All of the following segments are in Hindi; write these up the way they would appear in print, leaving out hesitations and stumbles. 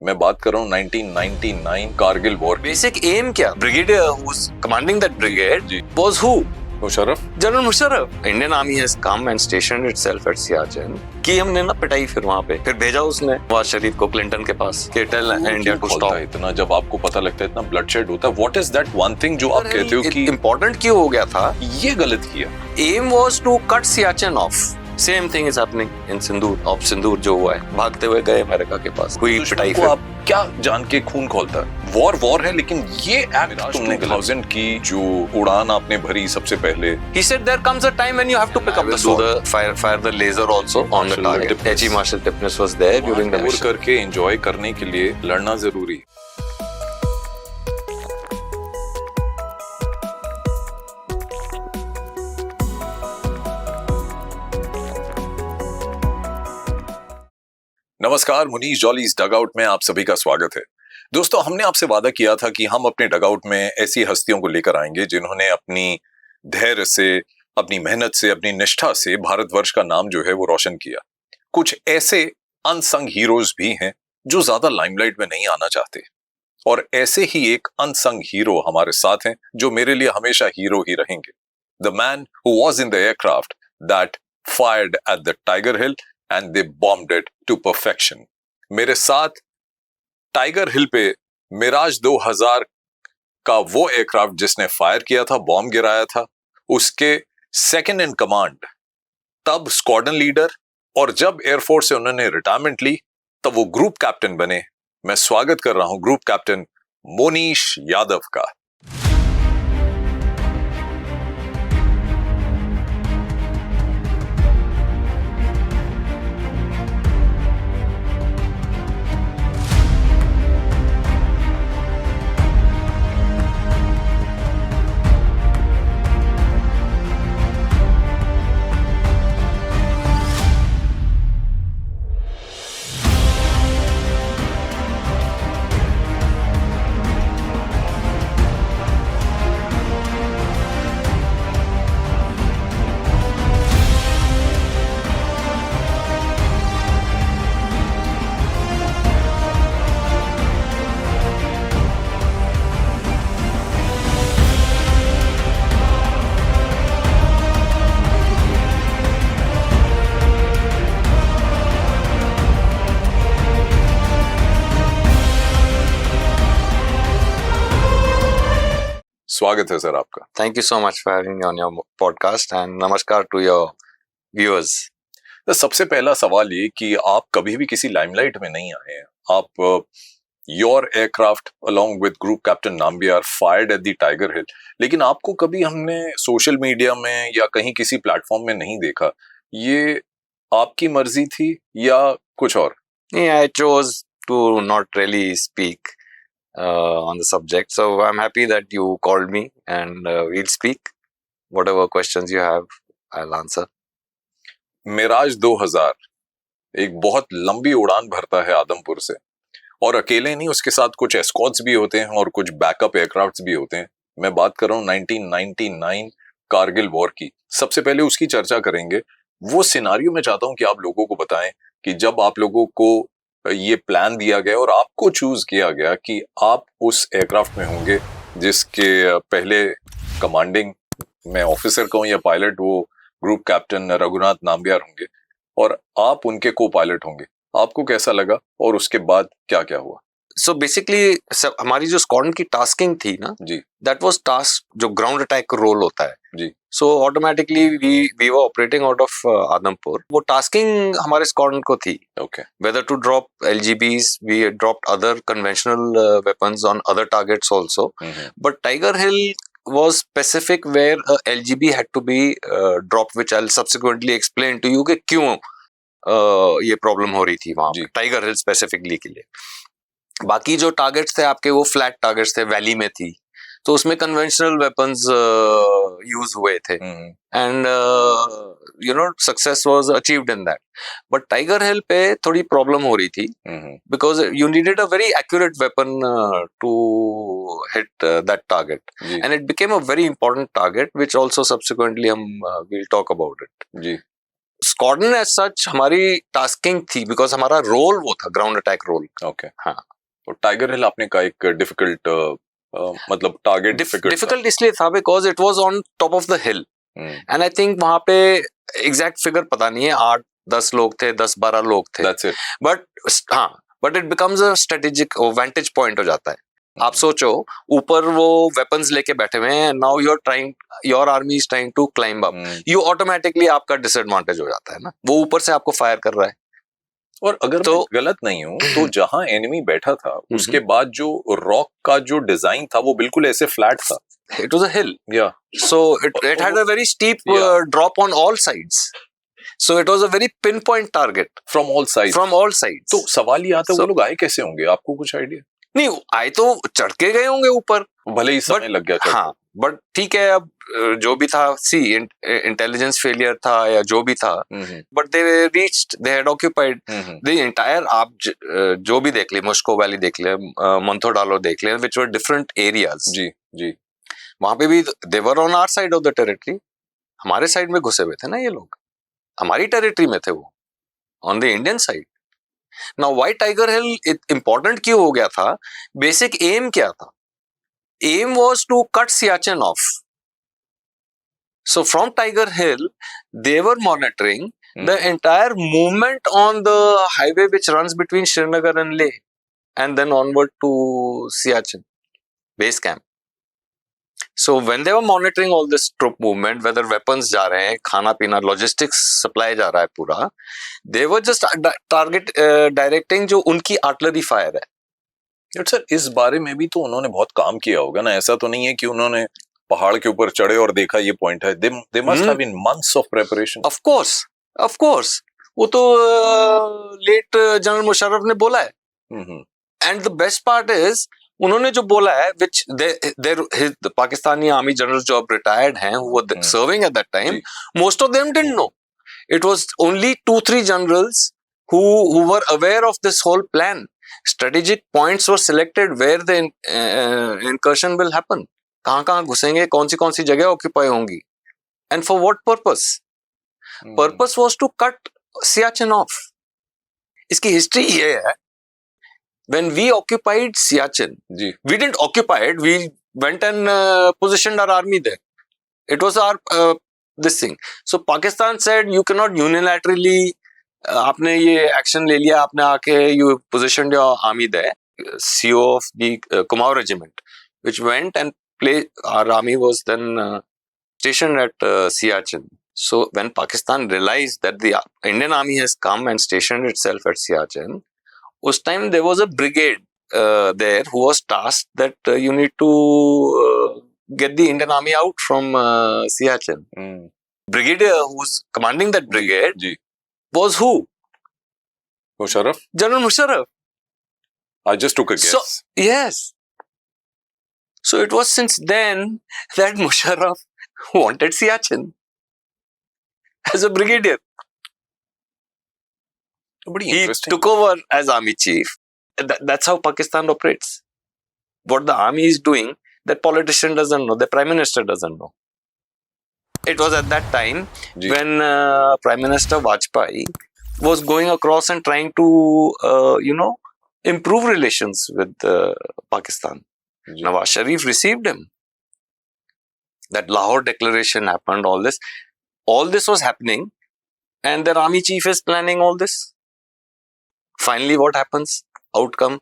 मैं बात कर रहा हूँ 1999 कारगिल वॉर। बेसिक एम क्या? Brigadier who was commanding that brigade was who? Musharraf, general Musharraf. Indian army has come and stationed itself at Siachen कि हमने ना पिटाई फिर वहां पे, फिर भेजा उसने नवाज शरीफ को क्लिंटन के पास कि टेल इंडिया टू स्टॉप। इतना जब आपको पता लगता है, इतना ब्लडशेड होता है, what is that one thing जो आप कहते हो कि इंपॉर्टेंट क्यों हो गया था? ये गलत किया। Aim was to cut Siachen off. Same thing is happening in Sindoor. Op Sindoor जो हुआ है, भागते हुए गए अमेरिका के पास, हुई पिटाई। फिर आप क्या जान के खून खोलता है? वॉर है, लेकिन ये एक्ट तुमने 2000 की जो उड़ान आपने भरी सबसे पहले। He said there comes a time when you have to pick up the sword. Fire the laser also on the target. H.E. Marshal Tipnis was there during the mission. करके एंजॉय करने के लिए लड़ना जरूरी। नमस्कार, मुनीश जॉलीज डगआउट में आप सभी का स्वागत है। दोस्तों, हमने आपसे वादा किया था कि हम अपने डगआउट में ऐसी हस्तियों को लेकर आएंगे जिन्होंने अपनी धैर्य से, अपनी मेहनत से, अपनी निष्ठा से भारतवर्ष का नाम जो है वो रोशन किया। कुछ ऐसे अनसंग हीरोज भी हैं जो ज्यादा लाइमलाइट में नहीं आना चाहते, और ऐसे ही एक अनसंग हीरो हमारे साथ हैं जो मेरे लिए हमेशा हीरो ही रहेंगे। The man who was in the aircraft that fired at the Tiger hill and they bombed it to perfection। मेरे साथ टाइगर हिल पे मिराज 2000 का वो एयरक्राफ्ट जिसने फायर किया था, बॉम्ब गिराया था, उसके सेकंड इन कमांड, तब स्क्वाड्रन लीडर, और जब एयरफोर्स से उन्होंने रिटायरमेंट ली तब वो ग्रुप कैप्टन बने। मैं स्वागत कर रहा हूं ग्रुप कैप्टन मोनीश यादव का। स्वागत है सर आपका। Thank you so much for having me on your podcast and namaskar to your viewers। तो सबसे पहला सवाल ये कि आप कभी भी किसी लाइमलाइट में नहीं आए हैं। आप your aircraft along with group captain Nambiar fired at the Tiger Hill, लेकिन आपको कभी हमने सोशल मीडिया में या कहीं किसी प्लेटफॉर्म में नहीं देखा। ये आपकी मर्जी थी या कुछ और? Yeah, I chose to not really speak on the subject, so I'm happy that you called me and we'll speak. Whatever questions you have, I'll answer. Miraj 2000 एक बहुत लंबी उड़ान भरता है आदमपुर से, और अकेले नहीं, उसके साथ कुछ एस्कॉर्ट्स भी होते हैं और कुछ बैकअप एयरक्राफ्ट्स भी होते हैं। मैं बात कर रहा हूँ 1999 कारगिल वॉर की। सबसे पहले उसकी चर्चा करेंगे। वो सिनारियो मैं चाहता हूँ कि आप लोगों को बताएं कि जब आप लोगों को ये प्लान दिया गया और आपको चूज किया गया कि आप उस एयरक्राफ्ट में होंगे जिसके पहले कमांडिंग में ऑफिसर कहूं या पायलट, वो ग्रुप कैप्टन रघुनाथ नाम्बियार होंगे और आप उनके को पायलट होंगे। आपको कैसा लगा और उसके बाद क्या क्या हुआ? So basically हमारी जो स्क्वाड्रन की टास्किंग थी ना जी, that was task जो ग्राउंड अटैक रोल होता है जी। So automatically we were operating out of Adampur. वो टास्किंग हमारे स्क्वाड्रन को थी। Okay. Whether to drop LGBs, we dropped other conventional weapons on other targets also। But Tiger Hill was specific where a LGB had to be dropped, which I'll subsequently explain to you कि क्यों ये प्रॉब्लम हो रही थी वहां पे टाइगर हिल स्पेसिफिकली के लिए। बाकी जो टारगेट्स थे आपके वो फ्लैट टारगेट्स थे, वैली में थी, तो उसमें कन्वेंशनल वेपन्स यूज हुए थे and you know success was achieved in that. But Tiger Hill पे थोड़ी प्रॉब्लम हो रही थी because you needed a very accurate weapon to hit that target and it became a very important target which also subsequently हम विल टॉक अबाउट इट। जी। स्क्वाड्रन एज सच हमारी टास्किंग थी, बिकॉज हमारा रोल वो था, ग्राउंड अटैक रोल। ओके हाँ। तो टाइगर हिल आपने का एक डिफिकल्ट मतलब टारगेट डिफिकल्ट इसलिए था because it was on top of the hill, and I think वहां पे एग्जैक्ट फिगर पता नहीं है, 8-10 लोग थे, 10-12 लोग थे, दैट्स इट। बट हाँ, but it becomes a strategic वेंटेज point हो जाता है। आप सोचो ऊपर वो वेपन्स लेके बैठे हुए हैं, now your army is trying to climb up, you automatically आपका डिसएडवांटेज हो जाता है ना, वो ऊपर से आपको फायर कर रहा है। और अगर मैं गलत नहीं हूं तो जहां एनिमी बैठा था उसके बाद जो रॉक का जो डिजाइन था वो बिल्कुल ऐसे फ्लैट था। इट वाज अ हिल, या so it had a very steep drop on all sides, so it was a very pinpoint target from all sides. तो सवाल ये आता है वो लोग आए कैसे होंगे, आपको कुछ आइडिया? नहीं, आए तो चढ़ के गए होंगे ऊपर, भले ही समय लग गया। हाँ, बट ठीक है, अब जो भी था, सी इंटेलिजेंस फेलियर था या जो भी था, but they reached, they had occupied the entire, आप जो भी देख ले, मुश्को वैली देख ले, मंथो डालो देख ले, व्हिच वर डिफरेंट एरियाज। जी जी, वहां पे भी they were on our side of the territory, हमारे साइड में घुसे हुए थे ना ये लोग, हमारी टेरिटरी में थे वो, on the Indian side. Now why Tiger Hill important क्यों हो गया था? बेसिक एम क्या था? Aim was to cut Siachen off. So from Tiger Hill they were monitoring the entire movement on the highway which runs between Srinagar and Leh, and then onward to Siachen base camp. So when they were monitoring all this troop movement, whether weapons जा रहे हैं, खाना पीना, logistics supply जा रहा है पूरा, they were just target directing जो उनकी artillery fire है. सर इस बारे में भी तो उन्होंने बहुत काम किया होगा ना, ऐसा तो नहीं है कि उन्होंने पहाड़ के ऊपर चढ़े और देखा ये पॉइंट है. they must have been months of preparation. Of course, वो तो late जनरल मुशर्रफ ने बोला है. And the best part is उन्होंने जो बोला है, which the Pakistani army generals जो अब retired हैं, who were serving at that time, most of them didn't know. It was only 2-3 generals who were aware of this whole plan. Strategic points were selected where the incursion will happen. कहाँ घुसेंगे, कौन सी जगह occupy होंगी, and for what purpose? Purpose was to cut Siachen off. इसकी history ये है. When we occupied Siachen, we didn't occupy it. We went and positioned our army there. It was our this thing. So Pakistan said, you cannot unilaterally. आपने ये action ले लिया, आपने आके you positioned your army there. CO of the Kumaon regiment, which went and played. Our army was then stationed at Siachen. So when Pakistan realized that the Indian army has come and stationed itself at Siachen, उस time there was a brigade there who was tasked that you need to get the Indian army out from Siachen. Brigadier who was commanding that brigade was who? Musharraf? General Musharraf. I just took a guess. So, yes. So it was since then that Musharraf wanted Siachen as a brigadier. He took over as army chief. That's how Pakistan operates. What the army is doing, that politician doesn't know, the prime minister doesn't know. It was at that time when Prime Minister Vajpayee was going across and trying to, improve relations with Pakistan. Nawaz Sharif received him. That Lahore declaration happened, all this was happening, and their army chief is planning all this. Finally, what happens? Outcome.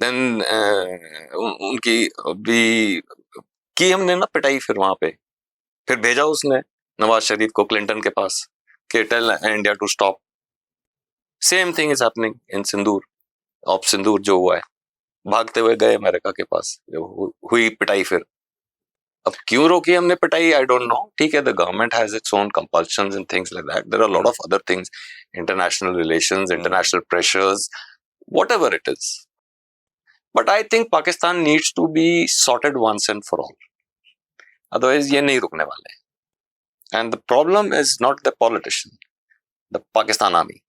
Then उनकी भी की हमने ना पिटाई फिर वहां पे, फिर भेजा उसने नवाज शरीफ को क्लिंटन के पास कि tell India to stop. Same thing is happening in Sindoor. Op Sindoor जो हुआ है, भागते हुए गए अमेरिका के पास, हुई पिटाई फिर. अब क्यों रोकी हमने पिटाई, आई डोंट नो. ठीक है, the government has its own compulsions and things like that. There are lot of other things, international relations, international pressures, whatever it is. But I think Pakistan needs to be sorted once and for all. Otherwise, ये नहीं रुकने वाले. And the problem is not the politician, the Pakistan army.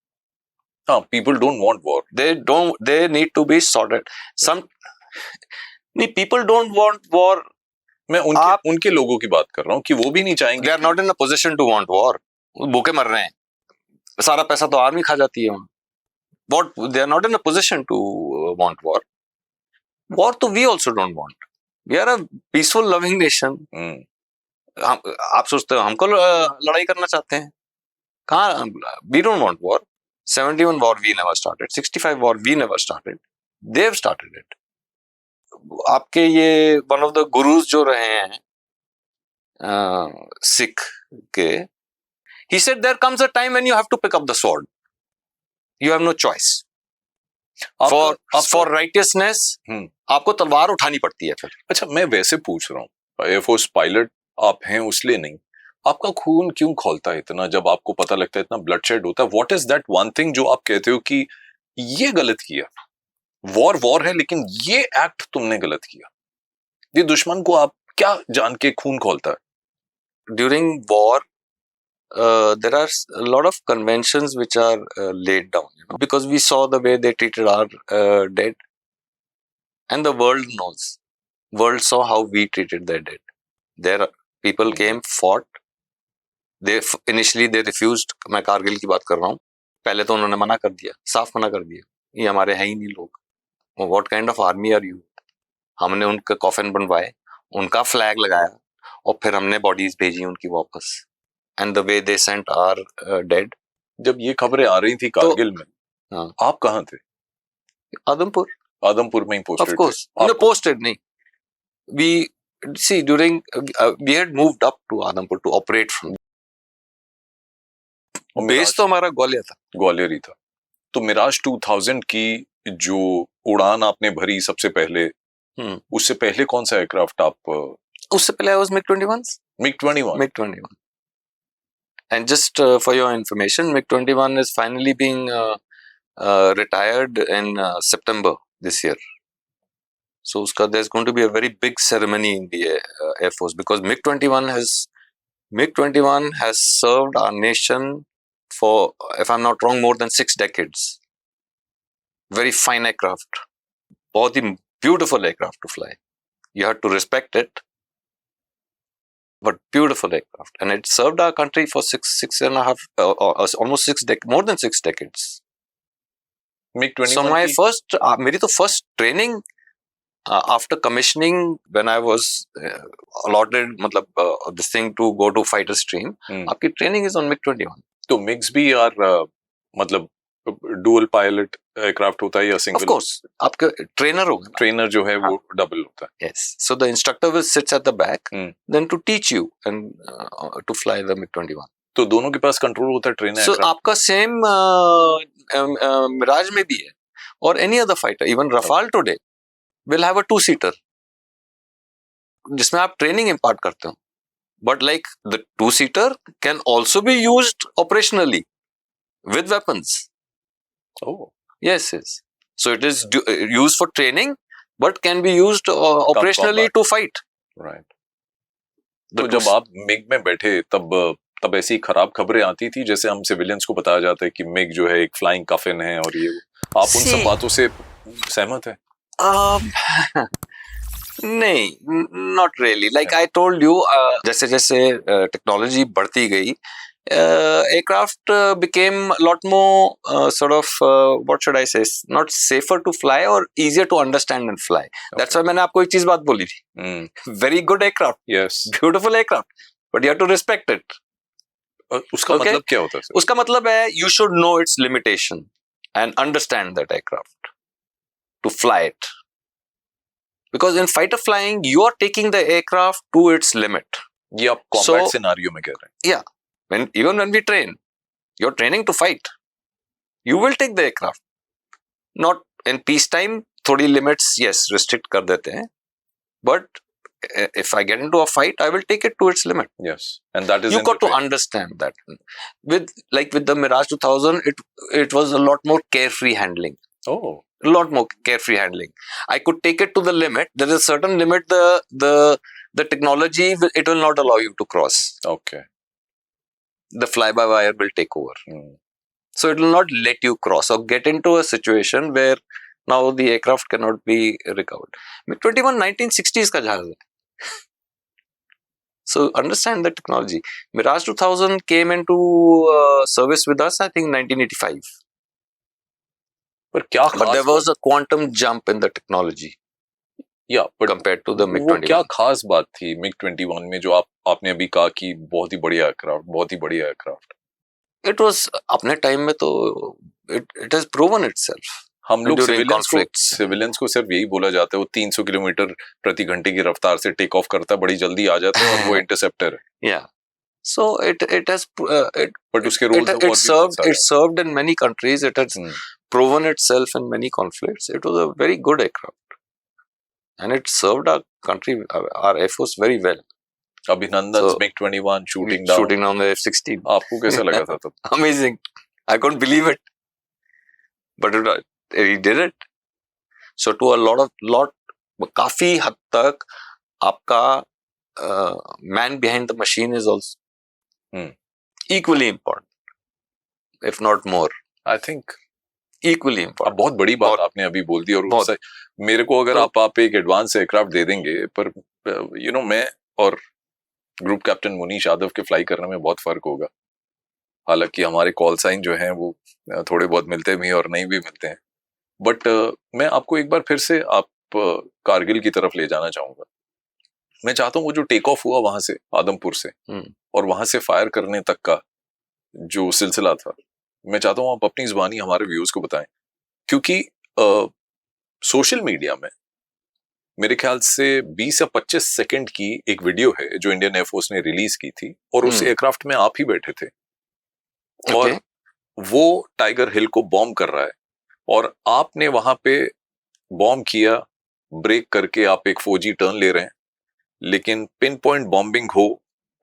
People don't want war. They need to be sorted. People don't want war. मैं उनके लोगों की बात कर रहा हूँ कि वो भी नहीं चाहेंगे. They are not in a position to want war. भूखे मर रहे हैं, सारा पैसा तो आर्मी खा जाती है वहां. What they are not in a position to want war. War तो we also don't want. We are a peaceful, loving nation. आप सोचते हो हमको लड़ाई करना चाहते हैं? कहाँ? We don't want war. 71 war we never started. 65 war we never started. They have started it. आपके ये one of the gurus जो रहे हैं सिख के, he said there comes a time when you have to pick up the sword. You have no choice. For righteousness आपको तलवार उठानी पड़ती है फिर. अच्छा, मैं वैसे पूछ रहा हूँ, एयरफोर्स पायलट आप हैं उसलिए नहीं, आपका खून क्यों खौलता है इतना जब आपको पता लगता है इतना ब्लडशेड होता है? What is that one thing जो आप कहते हो कि ये गलत किया? वॉर है लेकिन ये एक्ट तुमने गलत किया. ये दुश्मन को आप क्या जान के खून खोलता है? During war, there are a lot of conventions which are laid down, because we saw the way they treated our dead, and the world knows. World saw how we treated their dead. Their people came, fought. Initially they refused. मैं कारगिल की बात कर रहा हूँ. पहले तो उन्होंने मना कर दिया, साफ मना कर दिया, ये हमारे हैं ही नहीं लोग. What kind of army are you? हमने उनका कॉफिन बनवाए, उनका फ्लैग लगाया, और फिर हमने बॉडीज भेजी उनकी वापस. And the way they sent our dead. जब ये खबरें आ रही थी कारगिल में, आप कहाँ थे? आदमपुर में he posted. Of course. No, posted नहीं. We see during we had moved up to Adampur to operate from. Base तो हमारा ग्वालियर ही था. तो मिराज 2000 की जो उड़ान आपने भरी सबसे पहले, उससे पहले कौन सा एयरक्राफ्ट आप? उससे पहले I was MiG-21. And just for your information, MiG-21 is finally being retired in September this year. So there's going to be a very big ceremony in the Air Force, because MiG-21 has served our nation for, if I'm not wrong, more than 6 decades. Very fine aircraft. बहुत ही beautiful aircraft to fly. You have to respect it. But beautiful aircraft, and it served our country for almost more than 6 decades. MiG-21. So मेरी तो first training after commissioning, when I was allotted this thing to go to fighter stream, आपकी training is on MiG-21. तो MiGs भी यार dual pilot aircraft होता है या single? Of course, आपका trainer होगा. Trainer जो है वो double होता है. Yes. So the instructor will sit at the back, then to teach you and to fly the MiG-21. तो दोनों के पास control होता है trainer aircraft. So आपका same Mirage में भी है, or any other fighter, even Rafale today will have a 2-seater जिसमें आप training impart करते हो. But like the 2-seater can also be used operationally with weapons. Oh. Yes. So it is used for training, but can be used operationally to fight. Right. तो जब आप MiG में बैठे तब ऐसी खराब खबरें आती थी जैसे हम सिविलियंस को बताया जाता है कि MiG जो है एक फ्लाइंग कफिन है और ये, आप उन सब बातों से सहमत है? नहीं, not really. Like I told you, जैसे जैसे टेक्नोलॉजी बढ़ती गई, aircraft became a lot more sort of what should I say, not safer to fly or easier to understand and fly. Okay. That's why मैंने आपको एक चीज बात बोली थी. Very good aircraft. Yes. Beautiful aircraft. But you have to respect it. उसका मतलब क्या होता है? उसका मतलब है you should know its limitation and understand that aircraft to fly it. Because in fighter flying, you are taking the aircraft to its limit. ये आप combat scenario में कह रहे हैं? Yeah. Even when we train, you're training to fight. You will take the aircraft. Not in peacetime, थोड़ी limits, yes, restrict कर देते हैं. But if I get into a fight, I will take it to its limit. Yes. And that is you got to understand that. With the Mirage 2000, it was a lot more carefree handling. Oh. A lot more carefree handling. I could take it to the limit. There is a certain limit the technology, it will not allow you to cross. Okay. The fly-by-wire will take over. So it will not let you cross or get into a situation where now the aircraft cannot be recovered. MiG-21 1960s का जहाज है. So understand the technology. Mirage 2000 came into service with us, I think 1985. पर क्या But there was a quantum jump in the technology compared to the वो क्या MiG-21. खास बात थी MiG-21 में जो आपने अभी कहा कि बहुत ही बढ़िया एयरक्राफ्ट? It was अपने टाइम में तो it has proven itself. हम लोग during conflicts. सिविलियंस को सिर्फ यही बोला जाता है वो 300 किलोमीटर प्रति घंटे की रफ्तार से टेक ऑफ करता है, बड़ी जल्दी आ जाता है और वो इंटरसेप्टर है। Yeah. So it has but उसके rules it served in many countries. It has proven itself in many conflicts. It was a very good aircraft, and it served our country, our Air Force very well. अभिनंदन MiG-21 shooting down the F-16. आपको कैसा लगा था तब? Amazing. I couldn't believe it, but he did it. So to a lot काफी हद तक आपका man behind the machine is also equally important, if not more. I think equally important. बहुत बड़ी बात आपने अभी बोल दी और उससे मेरे को अगर आप एक एडवांस एयरक्राफ्ट दे देंगे, पर मैं और ग्रुप कैप्टन मुनीश यादव के फ्लाई करने में बहुत फर्क होगा। हालांकि हमारे कॉल साइन जो हैं वो थोड़े बहुत मिलते भी और नहीं भी मिलते हैं, बट मैं आपको एक बार फिर से आप कारगिल की तरफ ले जाना चाहूंगा। मैं चाहता हूँ वो जो टेक ऑफ हुआ वहां से आदमपुर से और वहां से फायर करने तक का जो सिलसिला था, मैं चाहता हूँ आप अपनी जुबानी हमारे व्यूअर्स को बताएं, क्योंकि सोशल मीडिया में मेरे ख्याल से 20 या 25 सेकंड की एक वीडियो है जो इंडियन एयरफोर्स ने रिलीज की थी और उस एयरक्राफ्ट में आप ही बैठे थे और वो टाइगर हिल को बॉम्ब कर रहा है और आपने वहां पे बॉम्ब किया, ब्रेक करके आप एक फौजी टर्न ले रहे हैं, लेकिन पिन पॉइंट बॉम्बिंग हो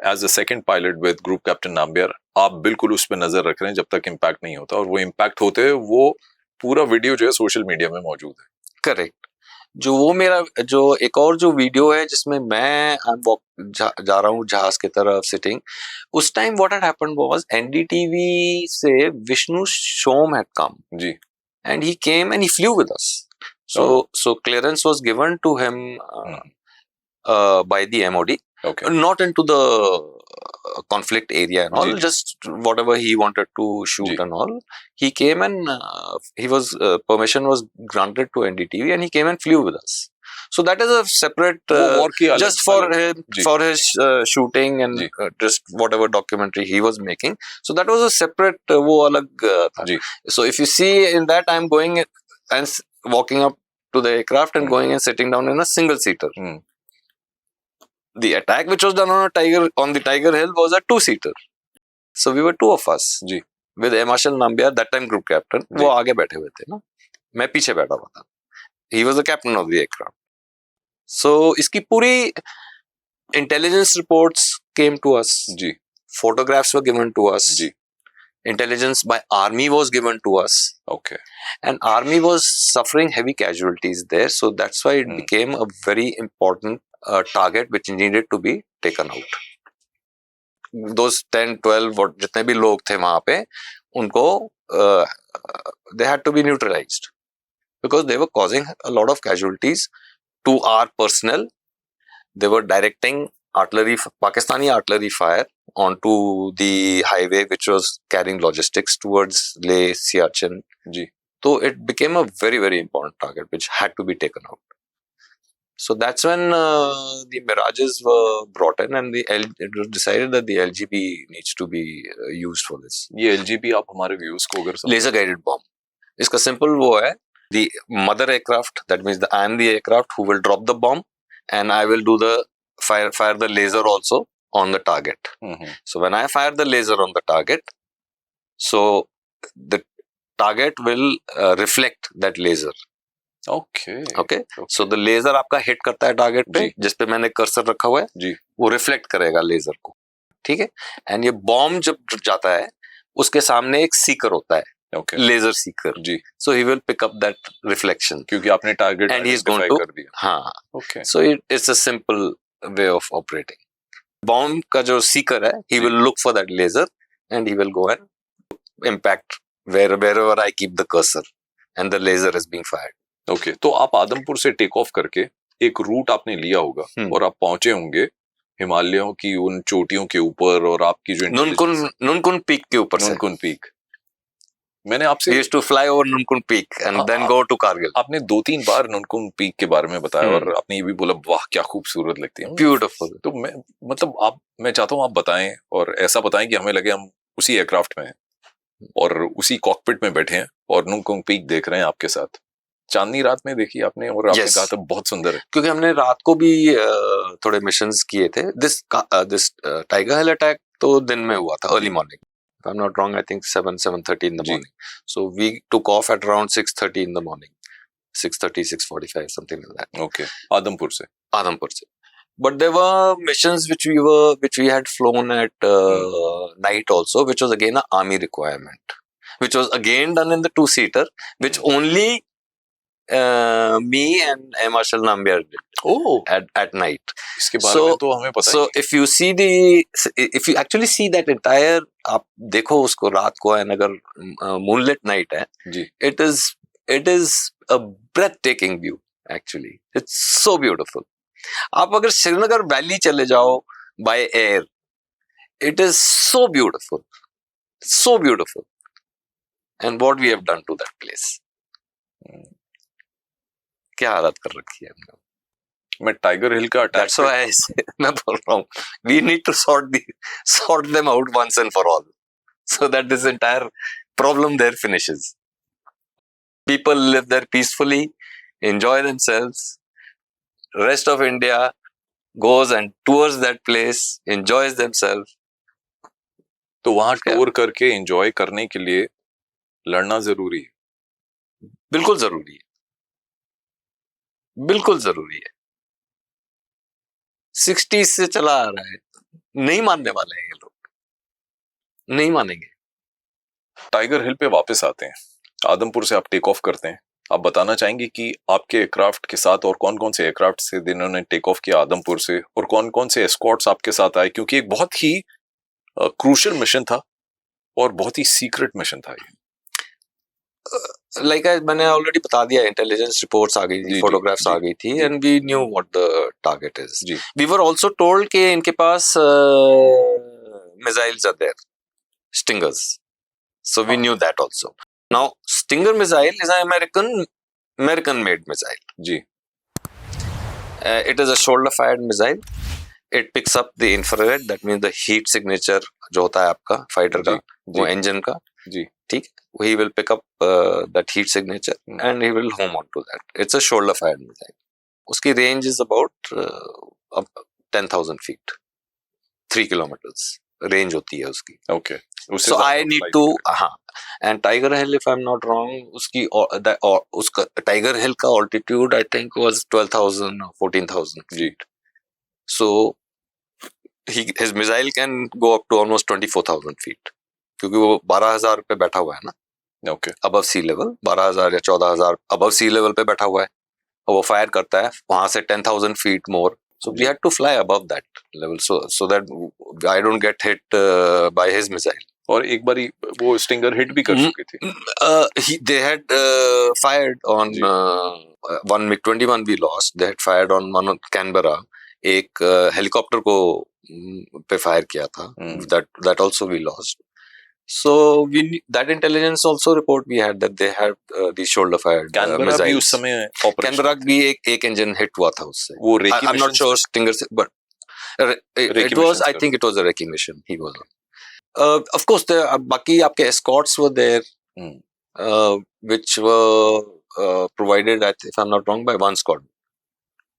as a second pilot with group captain Nambiar, आप बिल्कुल उस पर नजर रख रहे हैं जब तक इम्पैक्ट नहीं होता, और वो इम्पैक्ट होते हैं वो पूरा वीडियो जो है सोशल मीडिया में मौजूद है। करेक्ट। जो वो मेरा जो एक और जो वीडियो है जिसमें मैं जा रहा हूँ जहाज की तरफ सिटिंग, उस time what had happened was NDTV से विष्णु सोम हैड कम जी, and he came and he flew with us. So clearance was given to him by the MOD. Okay. Not into the conflict area and all, just whatever he wanted to shoot and all. He came and he was permission was granted to NDTV and he came and flew with us. So that is a separate just for him, for his shooting and just whatever documentary he was making. So that was a separate वो अलग था. So if you see in that, I'm going and walking up to the aircraft and going and sitting down in a single seater. The attack which was done on the Tiger Hill was a two-seater. So we were two of us with Air Marshal Nambiar, that time group captain. वो आगे बैठे हुए थे ना, मैं पीछे बैठा हुआ था. He was the captain of the aircraft. So इसकी पूरी intelligence reports came to us. Photographs were given to us. Intelligence by army was given to us. Okay. And army was suffering heavy casualties there. So that's why it became a very important target which needed to be taken out. Those 10, 12 जितने भी लोग थे वहाँ पे, उनको they had to be neutralized because they were causing a lot of casualties to our personnel. They were directing Pakistani artillery fire onto the highway which was carrying logistics towards Leh, Siachen. So it became a very, very important target which had to be taken out. So that's when the Mirages were brought in and it was decided that the LGB needs to be used for this. ये LGB आप हमारे views को अगर laser guided bomb. इसका simple वो है, the mother aircraft, that means I am the aircraft who will drop the bomb and I will do the fire the laser also on the target. So when I fire the laser on the target, so the target will reflect that laser. Okay. So the laser आपका hit करता है target पे, जिस पे मैंने cursor रखा हुआ है, वो reflect करेगा laser को, ठीक है? And ये bomb जब जाता है, उसके सामने एक seeker होता है, laser seeker. So he will pick up that reflection. क्योंकि आपने target and he is going to कर दिया. हाँ. Okay. So it's a simple way of operating. Bomb का जो seeker है, he will look for that laser and he will go and impact wherever I keep the cursor and the laser is being fired. Okay. तो आप आदमपुर से टेक ऑफ करके एक रूट आपने लिया होगा और आप पहुंचे होंगे हिमालयों की उन चोटियों के ऊपर और आपकी जो नुनकुन पीक के ऊपर से नुनकुन पीक, मैंने आपसे We used to fly over Nunkun Peak and then go to Kargil. आपने 2-3 बार नुनकुन पीक के बारे में बताया और आपने ये भी बोला वाह क्या खूबसूरत लगती है, ब्यूटीफुल। तो मैं मतलब मैं चाहता हूँ आप बताएं और ऐसा बताएं कि हमें लगे हम उसी एयरक्राफ्ट में हैं और उसी कॉकपिट में बैठे हैं और नुनकुन पीक देख रहे हैं आपके साथ। चांदनी रात में देखी आपने और आपने कहा था बहुत सुंदर है, क्योंकि हमने रात को भी थोड़े मिशंस किए थे। दिस टाइगर हिल अटैक तो दिन में हुआ था, early morning. If I'm not wrong, I think 7:30 in the morning. So we took off at around 6:30 in the morning. 6:30, 6:45, something like that. Okay. Adampur से. But there were missions which we had flown at night also, which was again an army requirement, which was again done in the two-seater, which only me and Air Marshal Nambiar did at night. इसके बारे में तो हमें पता है। So if you actually see that entire, आप देखो उसको रात को है, अगर moonlit night है, it is a breathtaking view actually. It's so beautiful. आप अगर श्रीनगर वैली चले जाओ by air, it is so beautiful, and what we have done to that place. क्या हालत कर रखी है हमने। मैं टाइगर हिल का That's why I say, मैं बोल रहा हूँ, we need to sort them out once and for all, so that this entire problem there finishes. People live there peacefully, enjoy themselves. Rest of India goes and tours that place, enjoys themselves. तो वहाँ टूर करके एंजॉय करने के लिए लड़ना जरूरी है। बिल्कुल जरूरी है, बिल्कुल जरूरी है। 60 से चला आ रहा है, नहीं मानने वाले हैं ये लोग, नहीं मानेंगे। टाइगर हिल पे वापस आते हैं, आदमपुर से आप टेक ऑफ करते हैं। आप बताना चाहेंगे कि आपके एयरक्राफ्ट के साथ और कौन कौन से एयरक्राफ्ट से जिन्होंने टेक ऑफ किया आदमपुर से, और कौन कौन से एस्कॉर्ट्स आपके साथ आए, क्योंकि एक बहुत ही क्रूशियल मिशन था और बहुत ही सीक्रेट मिशन था ये। मैंने ऑलरेडी बता दिया, इंटेलिजेंस रिपोर्ट्स आ गई थी, फोटोग्राफ्स आ गई थी, and we knew what the target is. We were also told कि इनके पास missiles are there, stingers, so we knew that also. Now stinger missile is an American made missile. जी। It is a shoulder fired missile. It picks up the infrared, that means the heat signature जो होता है आपका फाइटर का, वो इंजन का, जी ठीक, he will pick up that heat signature and he will home on to that. It's a shoulder fired missile. उसकी range is about 10,000 feet, 3 kilometers range होती है उसकी। Okay. So I need to, and Tiger Hill, if I'm not wrong, उसका Tiger Hill का altitude I think was 12,000 or 14,000 feet. So his missile can go up to almost 24,000 feet, क्योंकि वो 12,000 पे बैठा हुआ है ना, okay, above sea level, 12,000 या 14,000 above sea level पे बैठा हुआ है, और वो फायर करता है वहां से 10,000 feet more. So we had to fly above that level, so that I don't get hit by his missile. और एक बारी वो स्टिंगर हिट भी कर चुकी थी। They had fired on one MiG-21 we lost. They had fired on one Canberra. एक हेलीकॉप्टर को पे फायर किया था, that also we lost. So that intelligence also report we had that they had these shoulder fired missiles. भी उस समय कैनबरा भी एक इंजन हिट हुआ था उससे। वो recce I'm not sure Stinger से, but it was, I think it was a recce mission he was on. Of course बाकी आपके escorts were there, which were provided, if I'm not wrong, by one squadron,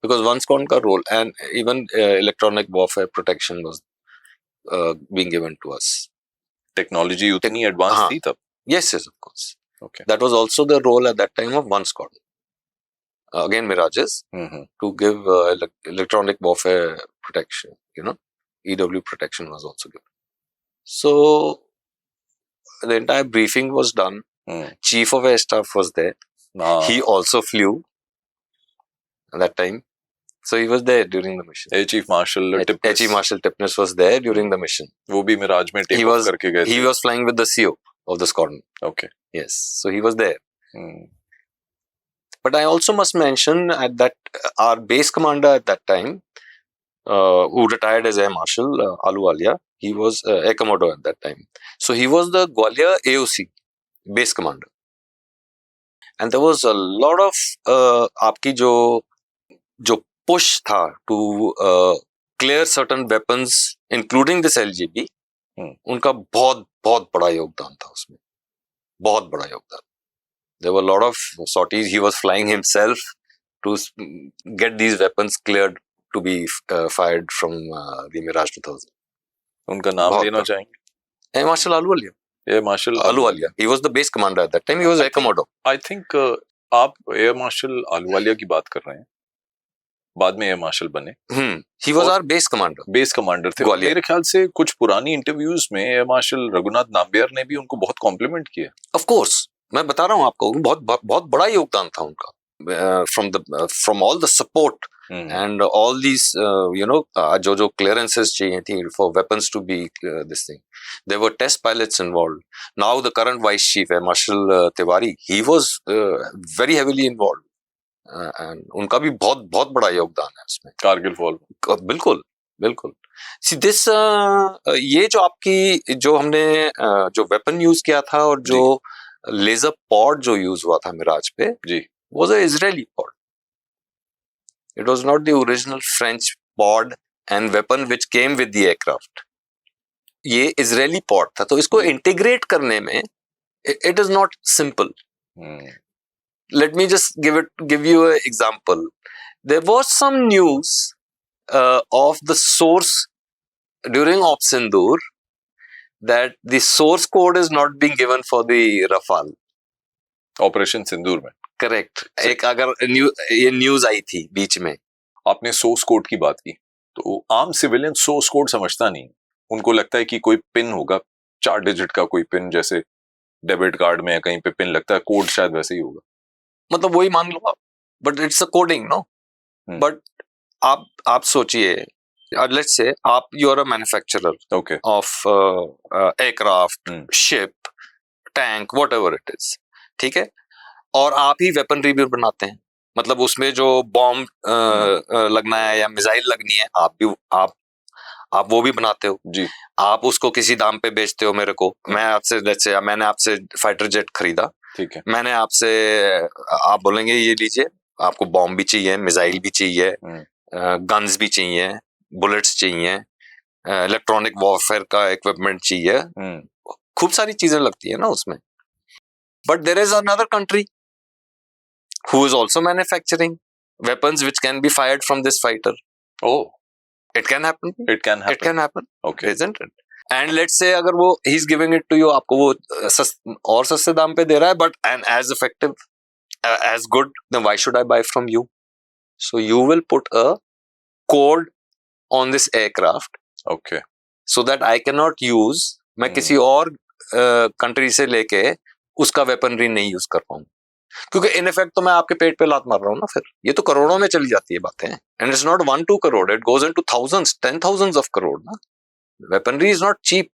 because one squadron का role, and even electronic warfare protection was being given to us. Technology उतनी एडवांस थी तब? Yes, of course. Okay. That was also the role at that time of one squadron. Again, Mirages, to give electronic warfare protection, EW protection was also given. So the entire briefing was done. Chief of Air Staff was there. He also flew at that time. So he was there during the mission. Air Chief Marshal Tipnis was there during the mission. वो भी मिराज में टेक ऑफ करके गए थे. He was flying with the CO of the squadron. Okay. Yes. So he was there. But I also must mention at that our base commander at that time, who retired as Air Marshal, Ahluwalia. He was Air Commodore at that time. So he was the Gwalior AOC, base commander. And there was a lot of आपकी जो push था to clear certain weapons, including this LGB. उनका बहुत बहुत बड़ा योगदान था उसमें, बहुत बड़ा योगदान. There were a lot of sorties. He was flying himself to get these weapons cleared to be fired from the Mirage 2000. उनका नाम लेना चाहेंगे? Air Marshal Ahluwalia. Air Marshal Ahluwalia. He was the base commander at that time. He was Air Commodore. I think आप Air Marshal Ahluwalia की बात कर रहे हैं. बाद में Air Marshal बने. He was our base commander. Base commander थे. मेरे ख्याल से कुछ पुरानी इंटरव्यूज में Air Marshal रघुनाथ नाम्बियार ने भी उनको बहुत कॉम्प्लीमेंट किया. Of course. मैं बता रहा हूँ आपको, बहुत बड़ा योगदान था उनका. From all the support and all these जो clearances चाहिए थी for weapons to be this thing. There were test pilots involved. Now the current vice chief Air Marshal Tiwari, he was very heavily involved. And उनका भी बहुत बड़ा योगदान है उसमें. कारगिल फॉल. बिल्कुल. See this ये जो आपकी जो हमने जो वेपन यूज किया था और जो लेजर पॉड जो यूज हुआ था मिराज पे जी, was a Israeli pod. It was not the original French pod and weapon which came with the aircraft. ये Israeli pod था, तो इसको integrate करने में it is not simple. Let me just give you an example. There was some news of the source during Op Sindoor that the source code is not being given for the Rafale. Operation Sindoor में. करेक्ट. एक अगर ये न्यूज आई थी बीच में. आपने सोर्स कोड की बात की, तो आम सिविलियन सोर्स कोड समझता नहीं. उनको लगता है कि कोई पिन होगा, 4 डिजिट का कोई पिन, जैसे डेबिट कार्ड में कहीं पे पिन लगता है, कोड शायद वैसे ही होगा. मतलब वही मान लो आप, but it's a coding no. But आप सोचिए, लेट्स से आप you are a manufacturer of aircraft, ship, tank, whatever it is, ठीक है, और आप ही वेपनरी भी बनाते हैं. मतलब उसमें जो बॉम्ब लगना है या मिसाइल लगनी है, आप वो भी बनाते हो जी. आप उसको किसी दाम पे बेचते हो मेरे को. मैं आपसे लेट्स से मैंने आपसे फाइटर जेट खरीदा, ठीक है, मैंने आपसे, आप बोलेंगे ये लीजिए, आपको बॉम्ब भी चाहिए, मिसाइल भी चाहिए, गन्स भी चाहिए, बुलेट्स चाहिए, इलेक्ट्रॉनिक वॉरफेयर का इक्विपमेंट चाहिए, खूब सारी चीजें लगती है ना उसमें. But there is another country who is also manufacturing weapons which can be fired from this fighter. Oh, it can happen. It can happen. Okay, isn't it? And let's say अगर वो he's giving it to you, आपको वो और सस्ते दाम पे दे रहा है, but and as effective, as good, then why should I buy from you? So you will put a code on this aircraft. Okay. So that I cannot use, मैं किसी और country से लेके उसका weaponry नहीं यूज कर पाऊँ. क्योंकि इन इफेक्ट तो मैं आपके पेट पे लात मार रहा हूँ ना. फिर ये तो करोड़ों में चली जाती है बातें. And it's not 1-2 crore, it goes into thousands, 10,000s of crore ना. Weaponry is not cheap.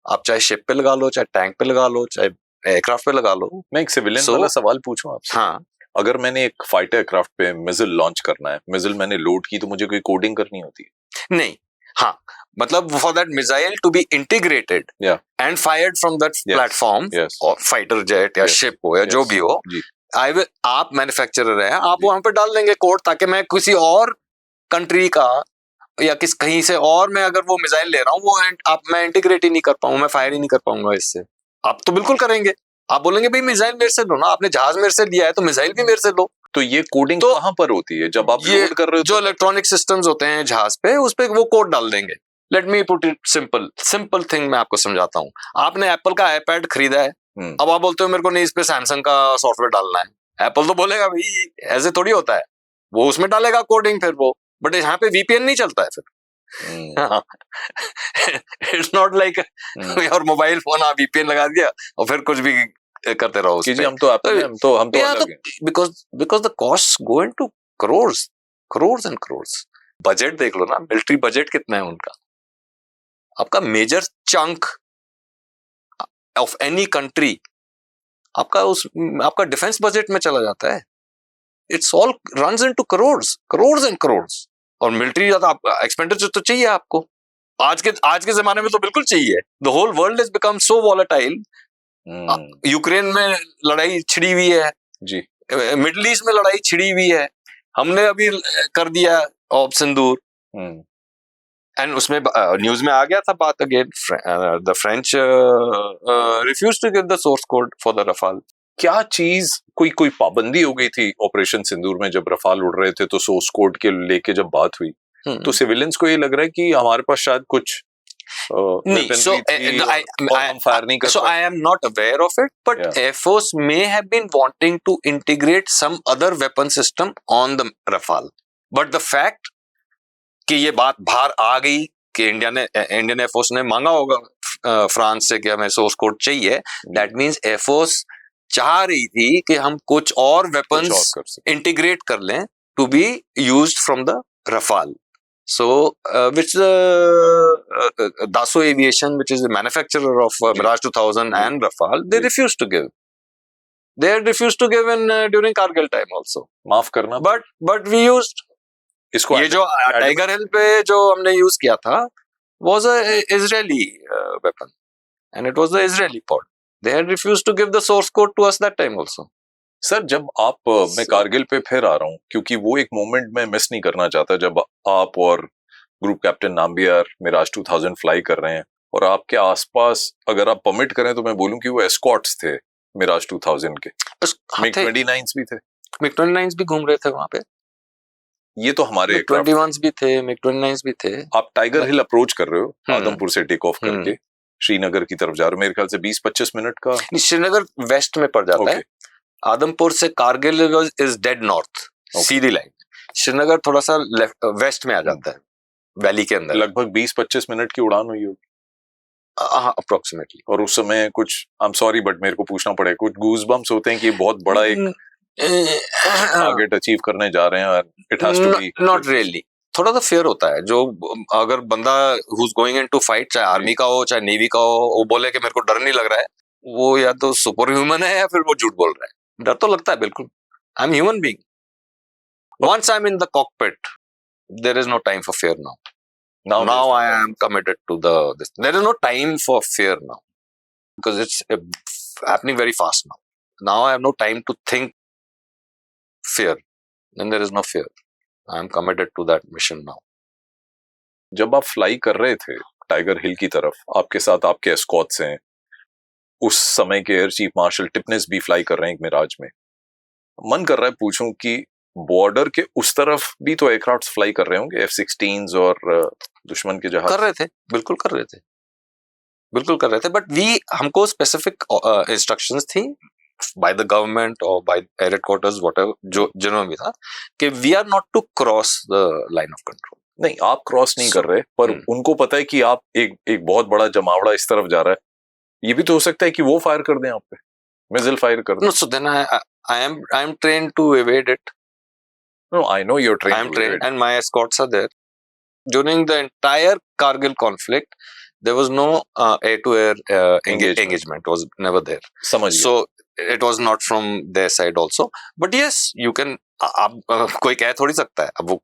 आप चाहे शिप पे लगा लो, चाहे टैंक पे लगा लो, चाहे एयरक्राफ्ट पे लगा लो. मैं एक सिविलियन वाला सवाल पूछूं आपसे. हाँ, अगर मैंने एक फाइटर एयरक्राफ्ट पे मिसाइल लॉन्च करना है, मिसाइल मैंने लोड की, तो मुझे कोई कोडिंग करनी होती है? नहीं. हाँ, मतलब for that missile to be integrated and fired from that platform, और फाइटर जेट या शिप हो या जो भी हो, आप मैन्युफैक्चरर हैं, आप वहां पे डाल देंगे कोड, ताकि मैं किसी और कंट्री का या कहीं से और मैं अगर वो मिसाइल ले रहा हूँ, वो मैं इंटीग्रेट ही नहीं कर पाऊँ, मैं फायर ही नहीं कर पाऊंगा इससे. आप तो बिल्कुल करेंगे. आप बोलेंगे भाई मिसाइल मेरे से लो ना, आपने जहाज मेरे से लिया है तो मिसाइल भी मेरे से लो. तो ये कोडिंग तो कहाँ पर होती है जब आप लोड कर रहे हो? जो इलेक्ट्रॉनिक सिस्टम्स होते हैं जहाज पे, उस पे वो कोड डाल देंगे. Let me put it simple thing मैं आपको समझाता हूँ. आपने एप्पल का आईपैड खरीदा है, अब आप बोलते हो मेरे को नहीं, इस पे सैमसंग का सॉफ्टवेयर डालना है. एप्पल तो बोलेगा भाई ऐसे थोड़ी होता है, वो उसमें डालेगा कोडिंग फिर वो. बट यहाँ पे वीपीएन नहीं चलता है फिर. It's not like your mobile phone, आप वीपीएन लगा दिया और फिर कुछ भी करते रहो उसपे. हम तो अलग हैं. Because the cost go into crores and crores. Budget देख लो ना, मिलिट्री बजट कितना है उनका. आपका major chunk of any country आपका डिफेंस बजट में चला जाता है. It's all runs into crores and crores. और मिलिट्री ज्यादा एक्सपेंडिचर तो चाहिए आपको, आज के जमाने में तो बिल्कुल चाहिए। The whole world has become so volatile. Ukraine में लड़ाई छिड़ी हुई है जी, मिडिल ईस्ट में लड़ाई छिड़ी हुई है, हमने अभी कर दिया ऑप सिंदूर, एंड उसमें न्यूज में आ गया था बात again, the French refuse to give the source code for the Rafale. क्या चीज कोई पाबंदी हो गई थी ऑपरेशन सिंदूर में जब रफाल उड़ रहे थे, तो सोर्स कोड के लेके जब बात हुई तो सिविलियंस को ये लग रहा है कि हमारे पास शायद कुछ नहीं, हम फायर नहीं कर so I am not aware of it, but Air Force may have been wanting to integrate some other weapon system on the Rafale, but the fact कि ये बात बाहर आ गई कि इंडियन एयरफोर्स ने मांगा होगा फ्रांस से कि हमें सोर्स कोड चाहिए, दैट मींस एयरफोर्स चाह रही थी कि हम कुछ और वेपन्स इंटीग्रेट कर लें to be used from the Rafale. So, which Dassault Aviation, which is the manufacturer of Mirage 2000 and Rafale, they refused to give. They had refused to give in during Kargil time also. माफ करना, but we used इसको। ये जो टाइगर हिल पे जो हमने यूज किया था was a Israeli weapon, and it was the Israeli pod. They had refused to give the source code to us that time also. Sir जब आप मैं कारगिल पे फिर आ रहा हूँ, क्योंकि वो एक मोमेंट में मिस नहीं करना चाहता जब आप और group captain Nambiar Mirage 2000 fly कर रहे हैं और आपके आसपास, अगर आप परमिट करें तो मैं बोलूं कि वो एस्कॉर्ट्स थे मिराज 2000 के, मिग 29s भी थे, मिग 29s भी घूम रहे थे वहां पे। ये तो हमारे 21s भी थे, मिग 29s भी थे। आप टाइगर हिल अप्रोच कर रहे हो आदमपुर से टेक ऑफ करके श्रीनगर की तरफ जा रहे हो, मेरे ख्याल से 20-25 मिनट का। श्रीनगर वेस्ट में पड़ जाता है, आदमपुर से Kargil is dead north, Sidhi line. Srinagar थोड़ा सा लेफ्ट वेस्ट में आ जाता है, वैली के अंदर। लगभग 20-25 मिनट की उड़ान हुई होगी अप्रोक्सीमेटली। और उस समय कुछ, आई एम सॉरी बट मेरे को पूछना पड़ेगा, कुछ गूज बम्प्स होते हैं कि बहुत बड़ा एक टारगेट अचीव करने जा रहे हैं, it has to be not really. थोड़ा सा फेयर होता है, जो अगर बंदा who is going into fight, चाहे आर्मी का हो चाहे नेवी का हो, वो बोले कि मेरे को डर नहीं लग रहा है, वो या तो सुपर ह्यूमन है या फिर वो झूठ बोल रहा है। डर तो लगता है बिल्कुल, I am human being. Once I am in the cockpit, there is no time for fear now. Now I am committed to this. There is no time for fear now because it's happening very fast now. Now I have no time to think fear. Then there is no fear. I am committed to that mission now. जब आप फ्लाई कर रहे थे टाइगर हिल की तरफ, आपके साथ आपके एस्कॉर्ट्स हैं, उस समय के एयर चीफ मार्शल टिपनेस भी फ्लाई कर रहे हैं एक मिराज में, मन कर रहा है पूछूं कि बॉर्डर के उस तरफ भी तो एयरक्राफ्ट फ्लाई कर रहे होंगे, F-16s और दुश्मन के जहाज। कर रहे थे, बिल्कुल कर रहे थे, बिल्कुल कर रहे थे, बट हमको स्पेसिफिक इंस्ट्रक्शंस थी बाय द गवर्नमेंट और बाय एयर हेडक्वार्टर्स व्हाटएवर, जो जिन्होंने भी था कि we are not to cross the line of control. नहीं, आप क्रॉस नहीं कर रहे, पर उनको पता है कि आप एक बहुत बड़ा जमावड़ा इस तरफ जा रहा है, ये भी तो हो सकता है कि वो फायर कर दें आप पे, मिसाइल फायर कर दें। No, so then I am trained to evade it. No, I know you're trained. I am trained, and my escorts are there. During the entire Kargil conflict, there was no air-to-air engagement. Was never there. समझ गया। So it was not from their side also. But yes, you can. आप कोई कह थोड़ी सकता है, अब वो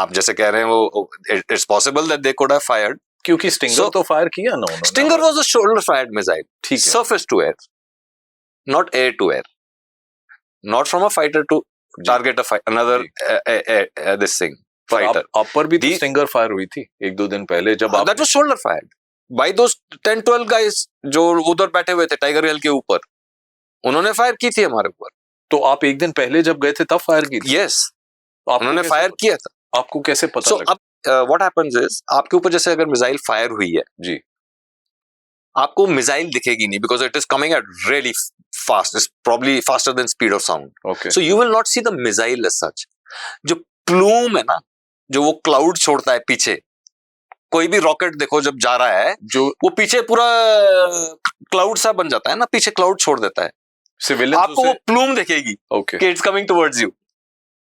आप जैसे कह रहे हैं वो it's possible that they could have fired. क्योंकि स्टिंगर तो फायर किया ना उन्होंने। Stinger was a shoulder-fired missile. ठीक है। Surface to air, not air to air, not from a fighter to target another this thing fighter. आप पर भी तो स्टिंगर फायर हुई थी 1-2 दिन पहले जब आप। That was shoulder fired by those 10-12 guys जो उधर बैठे हुए थे टाइगर हिल के ऊपर, उन्होंने फायर की थी हमारे ऊपर। तो आप एक दिन पहले जब गए थे तब फायर की थी? Yes, उन्होंने फायर किया था। आपको कैसे पता लगा? अब what happens is, आपके ऊपर जैसे अगर मिसाइल फायर हुई है जी, आपको मिसाइल दिखेगी नहीं because it is coming at really fast. It's probably faster than speed of sound. Okay. So you will not see the missile as such. जो प्लूम है ना, जो वो क्लाउड छोड़ता है पीछे, कोई भी रॉकेट देखो जब जा रहा है, जो वो पीछे पूरा क्लाउड सा बन जाता है ना, पीछे क्लाउड छोड़ देता है, सिविलियंस आपको वो प्लूम दिखेगी। Okay. कि it's coming towards you.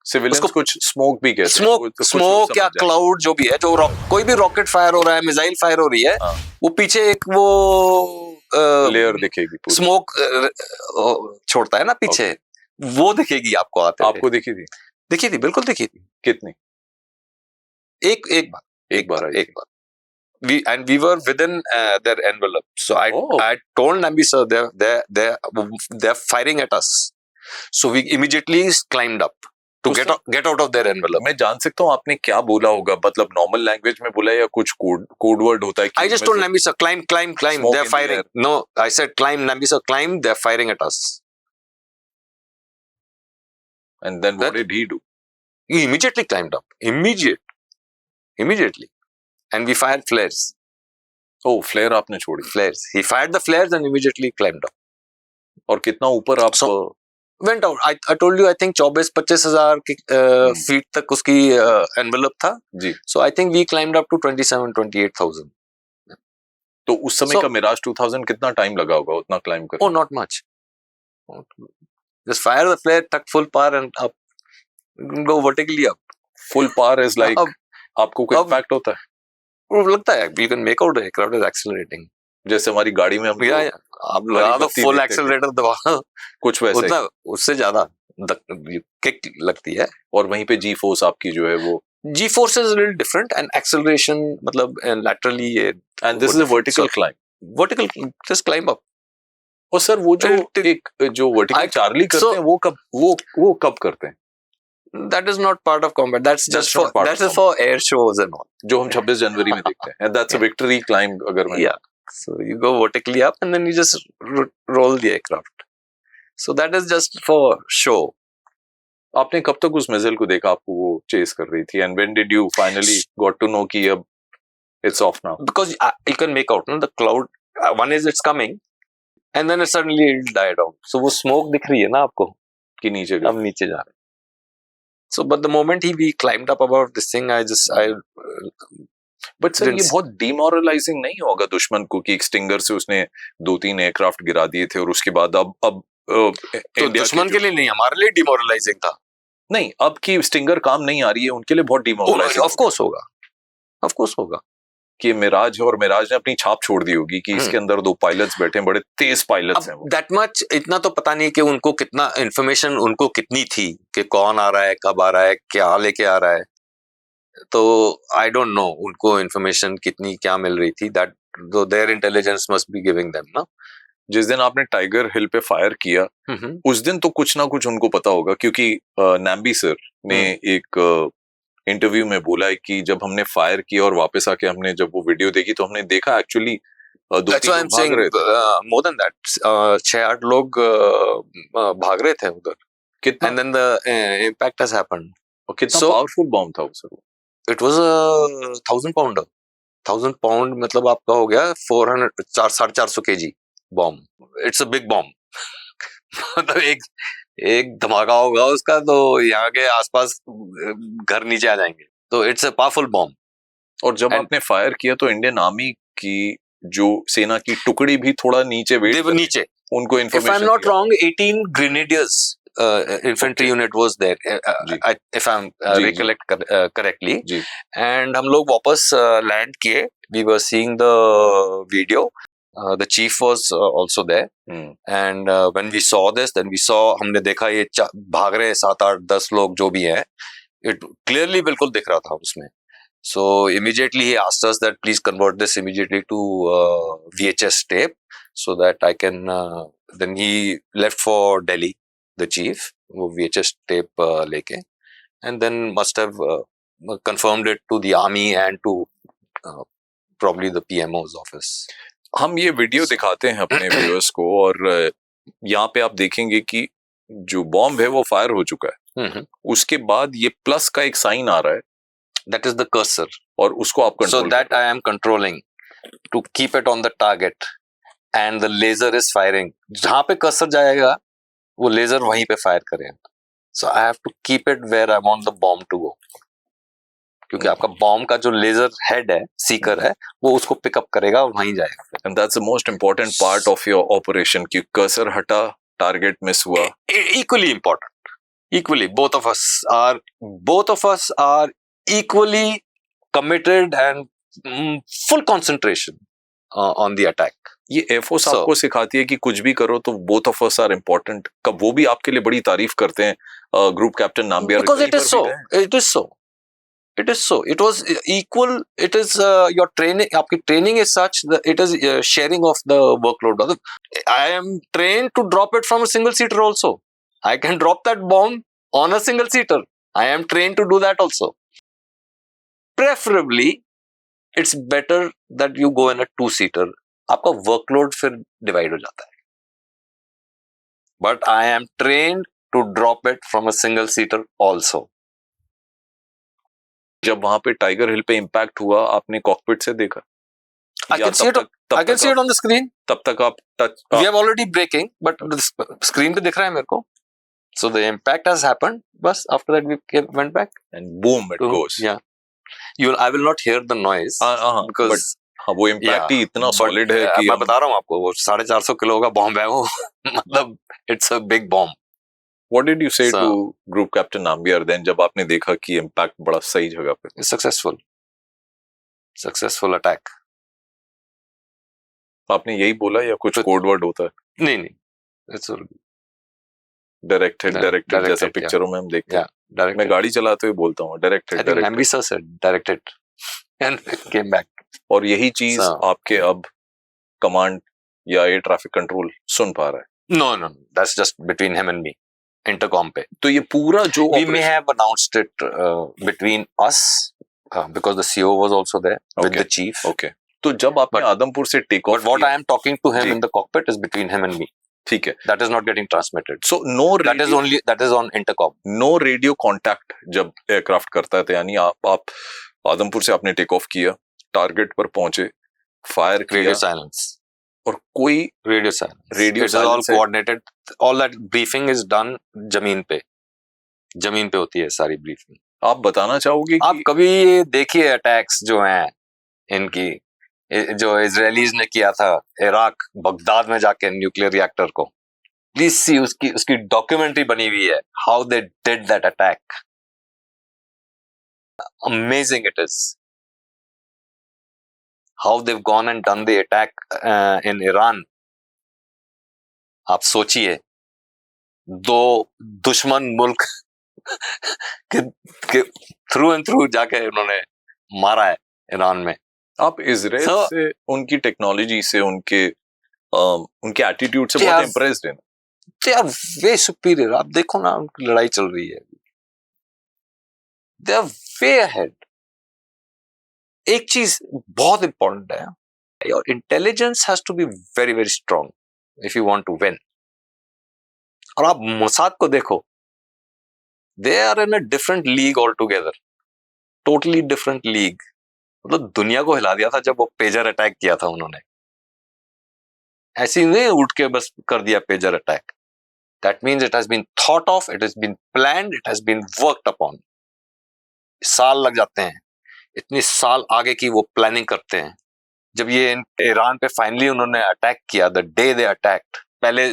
Civilians कुछ स्मोक भी कहते हैं, स्मोक या क्लाउड जो भी है, जो कोई भी रॉकेट फायर हो रहा है, मिसाइल फायर हो रही है, वो पीछे एक वो लेयर दिखेगी, स्मोक छोड़ता है ना पीछे, वो दिखेगी आपको आते। आपको दिखी थी? दिखी थी, बिल्कुल दिखी थी। कितनी? एक बार. We were within their envelope. So I told Nambi sir, they're firing at us. So we immediately climbed up to get out of their envelope. मैं जान सकता हूँ आपने क्या बोला होगा, मतलब नॉर्मल लैंग्वेज में बोला या कुछ कोड वर्ड होता है? I just told Nambi sir, climb. They're firing. No, I said climb, Nambi sir, climb. They're firing at us. And then what did he do? He immediately climbed up. Immediately. And we fired flares. Oh, flare आपने छोड़ी? Flares. He fired the flares and immediately climbed up. और कितना ऊपर आप? Went out. I told you, I think 24-25 हजार फीट तक उसकी envelope था. जी. So I think we climbed up to 27-28,000. तो उस समय का मिराज 2000 कितना टाइम लगा होगा उतना क्लाइम करने? Oh, not much. Just fire the flare, tuck full power and up. Go vertically up. Full power is like आपको कोई impact होता है? वो लगता है you can make out the aircraft is accelerating. जैसे हमारी गाड़ी में हम आप लगा दो फुल एक्सेलरेटर दबा, कुछ वैसे उतना उससे ज्यादा किक लगती है. और वहीं पे जी फोर्स आपकी जो है वो G force is little different and acceleration मतलब laterally and this is a vertical climb. Just climb up. और सर वो जो वर्टिकल चार्ली करते हैं वो कब करते हैं? That is not part of combat. That's for air shows and all. जो हम 26 जनवरी में देखते हैं. And that's a victory climb अगर मैं. Yeah. So you go vertically up and then you just roll the aircraft. So that is just for show. आपने कब तक उस मिसाइल को देखा? आपको वो चेस कर रही थी. And when did you finally got to know कि अब it's off now? Because you can make out, no, the cloud. One is it's coming, and then it suddenly died down. So वो smoke दिख रही है ना आपको कि नीचे अब नीचे जा रहे हैं. So but the moment we climbed up above this thing, But sir ये बहुत demoralizing नहीं होगा दुश्मन को कि एक स्टिंगर से उसने 2-3 एयरक्राफ्ट गिरा दिए थे और उसके बाद अब तो दुश्मन के लिए नहीं, हमारे लिए डिमोरलाइजिंग था. नहीं, अब की स्टिंगर काम नहीं आ रही है उनके लिए बहुत डिमोरलाइजिंग. ऑफ कोर्स होगा कि मिराज है और मिराज ने अपनी छाप छोड़ दी होगी कि इसके अंदर 2 पायलट्स बैठे हैं, बड़े तेज पायलट्स हैं. दैट मच इतना तो पता नहीं कि उनको कितना इंफॉर्मेशन उनको कितनी थी कि कौन आ रहा है, कब आ रहा है, क्या लेके आ रहा है. तो आई डोंट नो उनको इंफॉर्मेशन कितनी क्या मिल रही थी. That their intelligence must be giving them ना. जिस दिन आपने टाइगर हिल पे फायर किया उस दिन तो कुछ ना कुछ उनको पता होगा, क्योंकि नैम्बी सर ने एक इंटरव्यू में बोला है कि जब हमने फायर किया और वापस आके हमने जब वो वीडियो देखी तो हमने देखा एक्चुअली 2-3 भाग रहे थे. मोर देन दैट 6-8 लोग भाग रहे थे उधर. कितना? And then the impact has happened. और कितना पावरफुल बॉम्ब था वो sir? It was a 1000 pounder. 1000 pound मतलब आपका हो गया 400-450 kg bomb. It's a big bomb. मतलब एक धमाका होगा उसका तो यहाँ के आसपास घर नीचे आ जाएंगे. तो इट्स अ पावरफुल बॉम्ब. और जब आपने फायर किया तो इंडियन आर्मी की जो सेना की टुकड़ी भी थोड़ा नीचे नीचे उनको information. If I'm not wrong, 18 grenadiers infantry unit was there. If I'm recollect correctly. And हम लोग वापस लैंड किए. We were seeing the video. The chief was also there. And when we saw this, then we saw, हमने देखा ये भाग रहे 7-8-10 लोग जो भी हैं. It clearly बिल्कुल दिख रहा था उसमें. So immediately he asked us that please convert this immediately to VHS tape so that I can. Then he left for Delhi, the chief, वो VHS tape लेके, and then must have confirmed it to the army and to probably the PMO's office. हम ये वीडियो दिखाते हैं अपने व्यूअर्स को और यहाँ पे आप देखेंगे कि जो बॉम्ब है वो फायर हो चुका है. उसके बाद ये प्लस का एक साइन आ रहा है. That is the cursor. और उसको आप control. So that I am controlling to keep it on the target and the laser is firing. जहाँ पे कर्सर जाएगा वो लेजर वहीं पे फायर करेगा. So I have to keep it where I want the bomb to go. क्योंकि आपका बॉम्ब का जो लेजर हेड है, सीकर है, वो उसको पिकअप करेगा और वहीं जाएगा. And that's the most important part of your operation कि कर्सर हटा, टारगेट मिस हुआ. Equally important. Equally, both of us are equally committed and full concentration on the attack. ये एयरफोर्स आपको सिखाती है कि कुछ भी करो तो both of us are important. कब वो भी आपके लिए बड़ी तारीफ करते हैं group captain Nambiar. Because it is so. It is so. It was equal. It is your training. आपकी training is such that it is sharing of the workload. I am trained to drop it from a single seater also. I can drop that bomb on a single seater. I am trained to do that also. Preferably, it's better that you go in a two-seater. आपका workload फिर divide हो जाता है. But I am trained to drop it from a single seater also. जब वहां पे टाइगर हिल पे इम्पैक्ट हुआ आपने कॉकपिट से देखा? I can see it. I can see it on the screen. तब तक आप touch We have already braking, but the screen पे दिख रहा है मेरे को. So the impact has happened. बस after that we went back and boom it goes. Yeah. I will not hear the noise because हाँ वो इम्पैक्ट ही इतना सॉलिड है कि मैं बता रहा हूँ आपको वो 450 किलो का बॉम्ब है वो मतलब it's a big bomb. What did you say to Group Captain Nambiar then जब आपने देखा कि इम्पैक्ट बड़ा सही जगह पे? Successful attack. आपने यही बोला या कुछ कोड वर्ड होता है? नहीं It's डायरेक्टेड जैसा पिक्चरों में हम देखते हैं. मैं गाड़ी चलाते हुए बोलता हूँ directed. Nambi sir said directed and came back. और यही चीज आपके अब कमांड या एयर ट्रैफिक कंट्रोल सुन पा रहा है? No, that's just between him and me. Intercom पे. तो ये पूरा जो we may have announced it between us because the CEO was also there with the chief. Okay. तो जब आपने आदमपुर से take off, but what I am talking to him in the cockpit is between him and me. ठीक है. That is not getting transmitted. So no radio, that is on intercom. No radio contact जब एयरक्राफ्ट करता है तो यानी आप आदमपुर से आपने टेक ऑफ किया, टारगेट पर पहुंचे, फायर किया, radio silence. और कोई radio silence. Radio it is all coordinated. All that briefing is done जमीन पे होती है सारी ब्रीफिंग. आप बताना चाहोगे आप कभी देखिए अटैक्स जो हैं इनकी, जो इजरायलीज ने किया था इराक बगदाद में जाके न्यूक्लियर रिएक्टर को, प्लीज सी उसकी डॉक्यूमेंट्री बनी हुई है, how they did that attack. Amazing it is. How they've gone and done the attack in Iran. आप सोचिए, दो दुश्मन मुल्क के थ्रू एंड थ्रू जाके उन्होंने मारा है ईरान में. आप इजराइल से, उनकी टेक्नोलॉजी से, उनके एटीट्यूड से बहुत इम्प्रेस्ड हैं. They are way superior. आप देखो ना उनकी लड़ाई चल रही है. They are way ahead. एक चीज बहुत इंपॉर्टेंट है, your intelligence has to be very very strong if you want to win. और आप मोसाद को देखो, they are in a different league all together, totally different league. मतलब दुनिया को हिला दिया था जब वो पेजर अटैक किया था उन्होंने. ऐसे नहीं उठ के बस कर दिया pager attack. That means it has been thought of, it has been planned, it has been worked upon. साल लग जाते हैं, इतनी साल आगे की वो प्लानिंग करते हैं. जब ये ईरान पे फाइनली उन्होंने अटैक किया, द डे दे अटैक्ड, पहले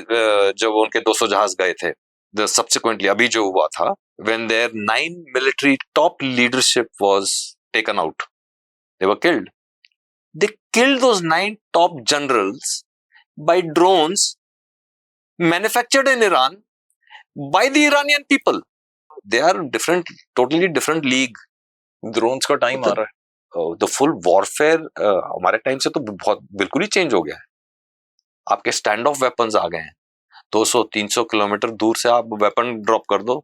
जब उनके 200 जहाज गए थे, द सब्सिक्वेंटली अभी जो हुआ था, when there 9 military top leadership was taken out, they were killed. They killed those 9 top generals by drones manufactured in Iran by the Iranian people. They are different, totally different league. Drones का टाइम आ रहा है. द फुल वॉरफेयर हमारे टाइम से तो बहुत बिल्कुल ही चेंज हो गया है. आपके स्टैंड ऑफ वेपन्स आ गए हैं. 200-300 किलोमीटर दूर से आप वेपन ड्रॉप कर दो.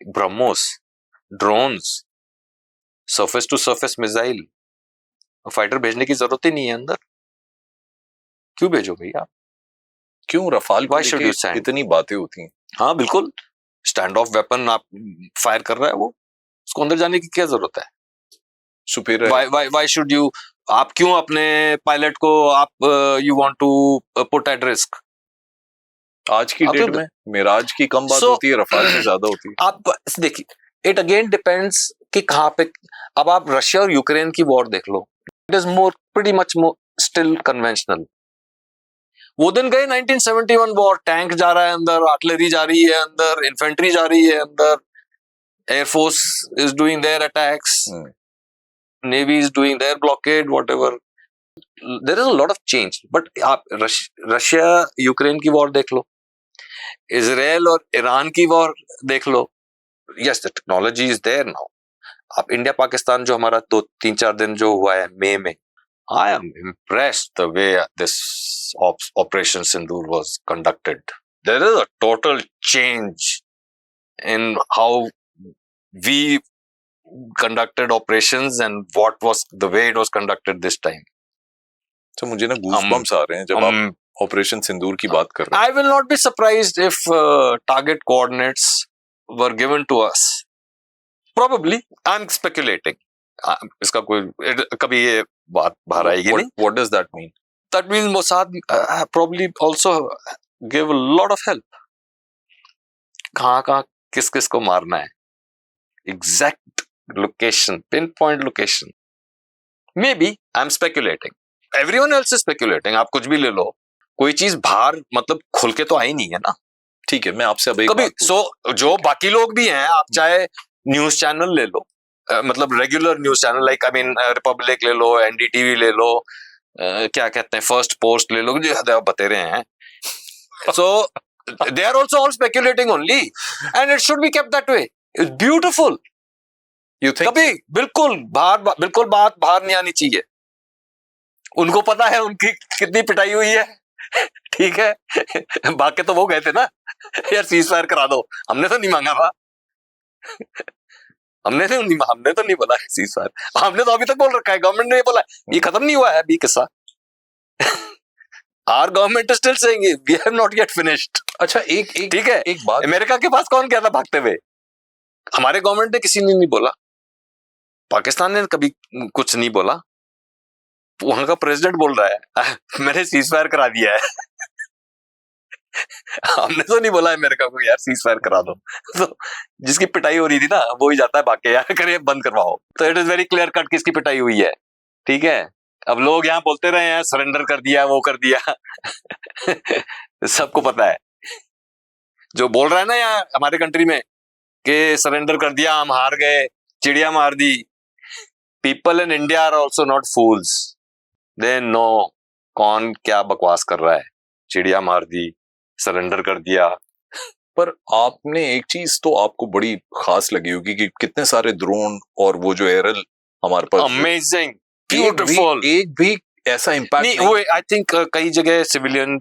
BrahMos, drones, surface to surface missile. Fighter भेजने की जरूरत ही नहीं है अंदर. क्यों भेजो भैया? क्यों रफाल को इतनी बातें होती हैं? हाँ बिल्कुल, स्टैंड ऑफ वेपन आप फायर कर रहा है वो, उसको अंदर जाने की क्या जरूरत है? सुपीरियर. Why should you? आप क्यों अपने पायलट को आप you want to put at risk? आज की डेट में मिराज की कम बात होती है, रफाल की ज्यादा होती है. आप देखिए, it again depends कि कहाँ पे. अब आप रशिया और यूक्रेन की वॉर देख लो, it is pretty much more still conventional. वो दिन गए 1971 वॉर, टैंक जा रहा है अंदर, आर्टिलरी जा रही है अंदर, इन्फेंट्री जा रही है अंदर, Air Force is doing their attacks, Navy is doing their blockade, whatever. There is a lot of change. But आप रशिया यूक्रेन की वॉर देख लो, इजराइल और ईरान की वॉर देख लो. Yes, the technology is there now. आप इंडिया पाकिस्तान जो हमारा 2-3-4 दिन जो हुआ है मई में, I am impressed the way this Operation Sindoor was conducted. There is a total change in how we conducted operations and what was the way it was conducted this time. तो मुझे ना गूज़बम्स आ रहे हैं जब आप ऑपरेशन सिंदूर की बात कर रहे हैं. I will not be surprised if target coordinates were given to us. Probably, I'm speculating. इसका कोई कभी ये बात बाहर आएगी नहीं. What does that mean? That means Mossad probably also gave a lot of help. कहाँ किस को मारना है, exact location, pinpoint location. Maybe I'm speculating. Everyone else is speculating. आप कुछ भी ले लो, कोई चीज बाहर मतलब खुल के तो आई नहीं है ना. ठीक है, मैं आपसे अब एक कभी जो बाकी लोग भी हैं, आप चाहे न्यूज चैनल ले लो, मतलब regular news channel like Republic ले लो, एनडीटीवी ले लो, क्या कहते हैं फर्स्ट पोस्ट ले लो, जो बतेरे हैं. So they are also all speculating only and it should be kept that way. It's beautiful. You think? कभी बिल्कुल बात बाहर नहीं आनी चाहिए. उनको पता है उनकी कितनी पिटाई हुई है. ठीक है, बाकी तो वो गए थे ना यार सीज फायर करा दो. हमने तो नहीं मांगा था. हमने तो नहीं बोला सीज फायर. हमने तो अभी तक बोल रखा है, गवर्नमेंट ने बोला ये खत्म नहीं हुआ है अभी किस्सा. Our government is still saying we have not yet finished. अच्छा एक ठीक है, एक बात, अमेरिका के पास कौन गया था भागते हुए? हमारे गवर्नमेंट ने किसी ने नहीं बोला. पाकिस्तान ने कभी कुछ नहीं बोला. वहां का प्रेसिडेंट बोल रहा है मैंने सीज फायर करा दिया है. हमने तो नहीं बोला अमेरिका को यार सीज फायर करा दो. तो जिसकी पिटाई हो रही थी ना वो ही जाता है भाग के यार करे बंद करवाओ. तो it is very clear cut किसकी पिटाई हुई है. ठीक है, अब लोग यहाँ बोलते रहे हैं सरेंडर कर दिया, वो कर दिया. सबको पता है. जो बोल रहा है ना यहाँ हमारे कंट्री में कि सरेंडर कर दिया, हम हार गए, चिड़िया मार दी. People in India are also not fools. They know कौन क्या बकवास कर रहा है. चिड़िया मार दी, सरेंडर कर दिया. पर आपने एक चीज तो आपको बड़ी खास लगी होगी कि कितने सारे ड्रोन और वो जो एयरल हमारे पास. Amazing, beautiful. एक भी ऐसा इम्पैक्ट नहीं वो आई थिंक कई जगह civilian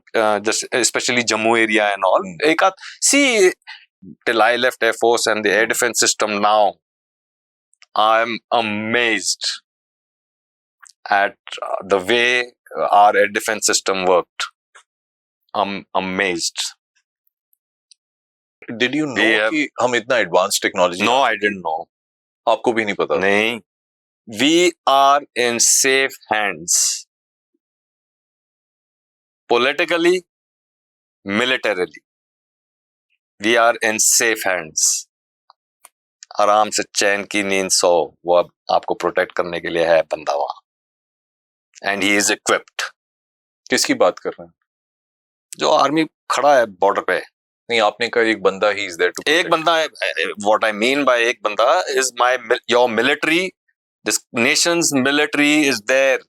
specially Jammu area and all एक आध see till I left air force and the air defence system now I am amazed at the way our air defense system worked. I'm amazed. Did you know कि हम इतना advance technology? No, I didn't know. आपको भी नहीं पता? नहीं. We are in safe hands. Politically, militarily, we are in safe hands. आराम से चैन की नींद सो, वो अब आपको प्रोटेक्ट करने के लिए है बंदा वहां. And he is equipped. किसकी बात कर रहे हैं? जो आर्मी खड़ा है बॉर्डर पे. नहीं, आपने कहा एक बंदा ही is there to protect. एक बंदा है. What I mean by एक बंदा is your military. This nation's military is there,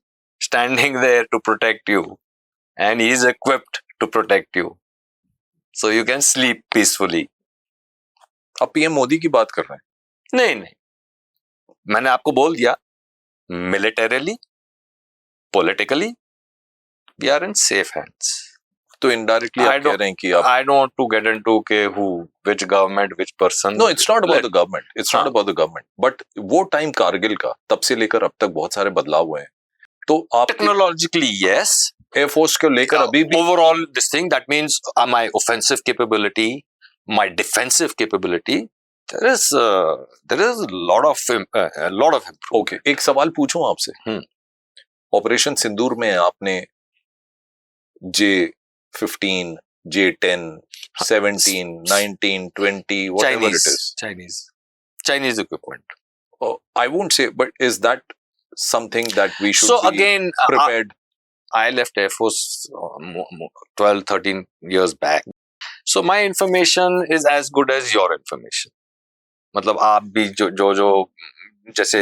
standing there to protect you, and he is equipped to protect you, so you can sleep peacefully. आप पीएम मोदी की बात कर रहे हैं? नहीं, मैंने आपको बोल दिया. Militarily, politically, we are in safe hands. तो indirectly आप कह रहे हैं कि आप. I don't want to get into who, which government, which person. No, it's not about the government. It's not about the government. But वो टाइम कारगिल का, तब से लेकर अब तक बहुत सारे बदलाव हुए हैं. तो आप technologically yes, एयरफोर्स को लेकर अभी भी overall this thing that means my offensive capability, my defensive capability, there is a lot of improvement. Okay, एक सवाल पूछूं आपसे. ऑपरेशन सिंदूर में आपने J-15, J-10, 17, 19, 20, whatever it is. Chinese equipment. I won't say, but is that something that we should be again, prepared? I left Air Force 12, 13 years back. So my information is as good as your information. मतलब आप भी जो जैसे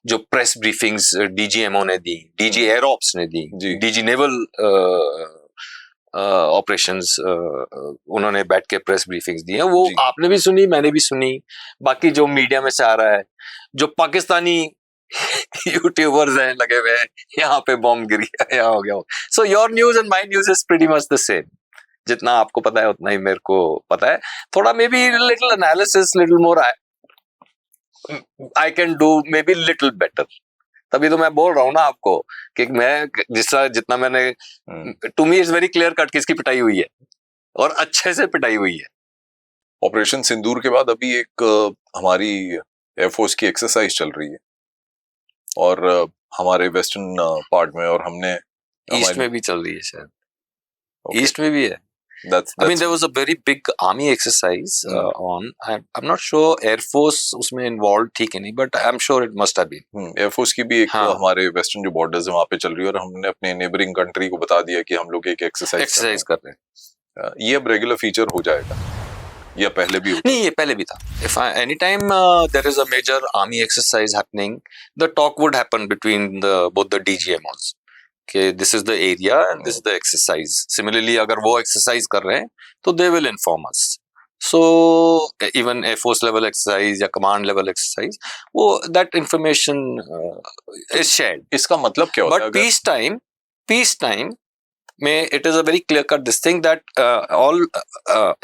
जो प्रेस ब्रीफिंग्स डीजीएमओ ने दी, डीजी एयरऑप्स ने दी, डीजी नेवल ऑपरेशंस उन्होंने बैठ के प्रेस ब्रीफिंग्स दी हैं, वो जी। आपने भी सुनी, मैंने भी सुनी, बाकी जो मीडिया में से आ रहा है, जो पाकिस्तानी यूट्यूबर्स हैं लगे हुए हैं, यहाँ पे बॉम्ब गिर गया, यहाँ हो गया। So your news and my news is pretty much the same. जितना आपको पता है उतना ही मेरे को पता है, थोड़ा may be little analysis, little more I can do may be little better. तभी तो मैं बोल रहा हूँ ना आपको कि मैं जितना मैंने, to me it's very clear cut किसकी पिटाई हुई है और अच्छे से पिटाई हुई है। ऑपरेशन सिंदूर के बाद अभी एक हमारी एयरफोर्स की एक्सरसाइज चल रही है और हमारे वेस्टर्न पार्ट में, और हमने ईस्ट में भी चल रही है शायद, ईस्ट में भी है। That's I mean, there was a very big army exercise on. I'm not sure Air Force उसमें involved थी कि नहीं, but I'm sure it must have been. Air force की भी एक हमारे वेस्टर्न जो बॉर्डर्स है वहाँ पे चल रही है, और हमने अपने नेबरिंग कंट्री को बता दिया कि हम लोग एक एक्सरसाइज कर रहे हैं। ये अब रेगुलर फीचर हो जाएगा या पहले भी नहीं, ये पहले भी था। If anytime there is a major army exercise happening, the talk would happen between both the DGMOs कि this is the area and this is the exercise. Similarly, अगर वो exercise कर रहे हैं तो they will inform us. So even Air Force level exercise या command level exercise, वो that information is shared. इसका मतलब क्या होता है? But peace time में it is a very clear cut this thing that all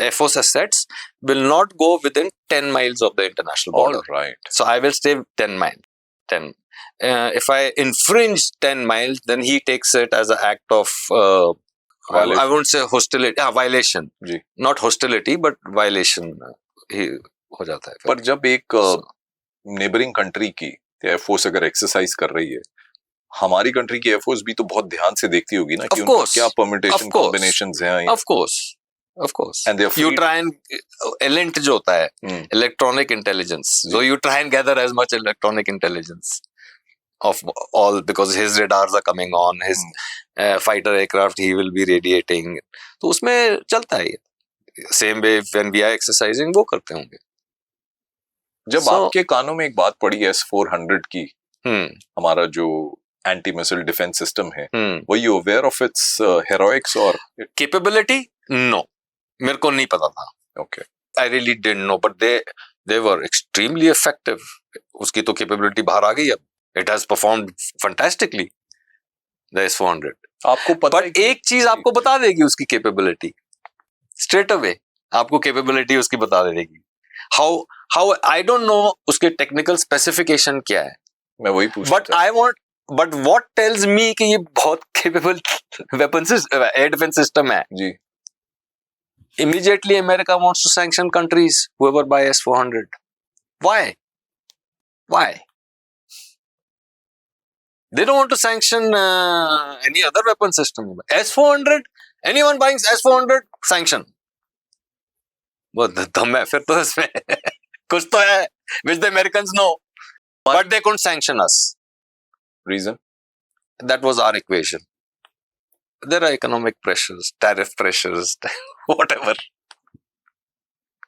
Air Force assets will not go within 10 miles of the international border. All right. So I will stay 10 miles. 10. If I infringe 10 miles, then he takes it as an act of I won't say hostility, violation. Ji. Not hostility, but violation ही हो जाता है। पर जब एक नेबरिंग कंट्री की एयरफोर्स अगर एक्सरसाइज कर रही है, हमारी कंट्री की एयरफोर्स भी तो बहुत ध्यान से देखती होगी ना कि उनका क्या परमिटेशन कॉम्बिनेशंस हैं। Of course. And you try and ELINT जो होता है, electronic intelligence. So you try and gather as much electronic intelligence of all, because his radars are coming on, his fighter aircraft he will be radiating. तो उसमें चलता है ये। Same way when we are exercising वो करते होंगे। जब आपके कानों में एक बात पड़ी S-400 की, हमारा जो एंटी मिसाइल डिफेंस सिस्टम है, were you aware of its heroics or capability? No, मेरे को नहीं पता था। Okay. I really didn't know, but they were extremely effective. उसकी तो capability बाहर आ गई अब। It has performed fantastically, the S-400. आपको पता है, एक चीज आपको बता देगी उसकी capability. Straight away आपको capability उसकी बता देगी। How I don't know उसके technical specification क्या है। मैं वही पूछूं। But what tells me कि ये बहुत capable weapon air defense system है। जी। Immediately America wants to sanction countries whoever buy S-400. Why? They don't want to sanction any other weapon system. S-400, anyone buying S-400, sanction. बहुत दम है फिर तो इसमें कुछ तो है which the Americans know, but they couldn't sanction us. Reason? That was our equation. There are economic pressures, tariff pressures, whatever.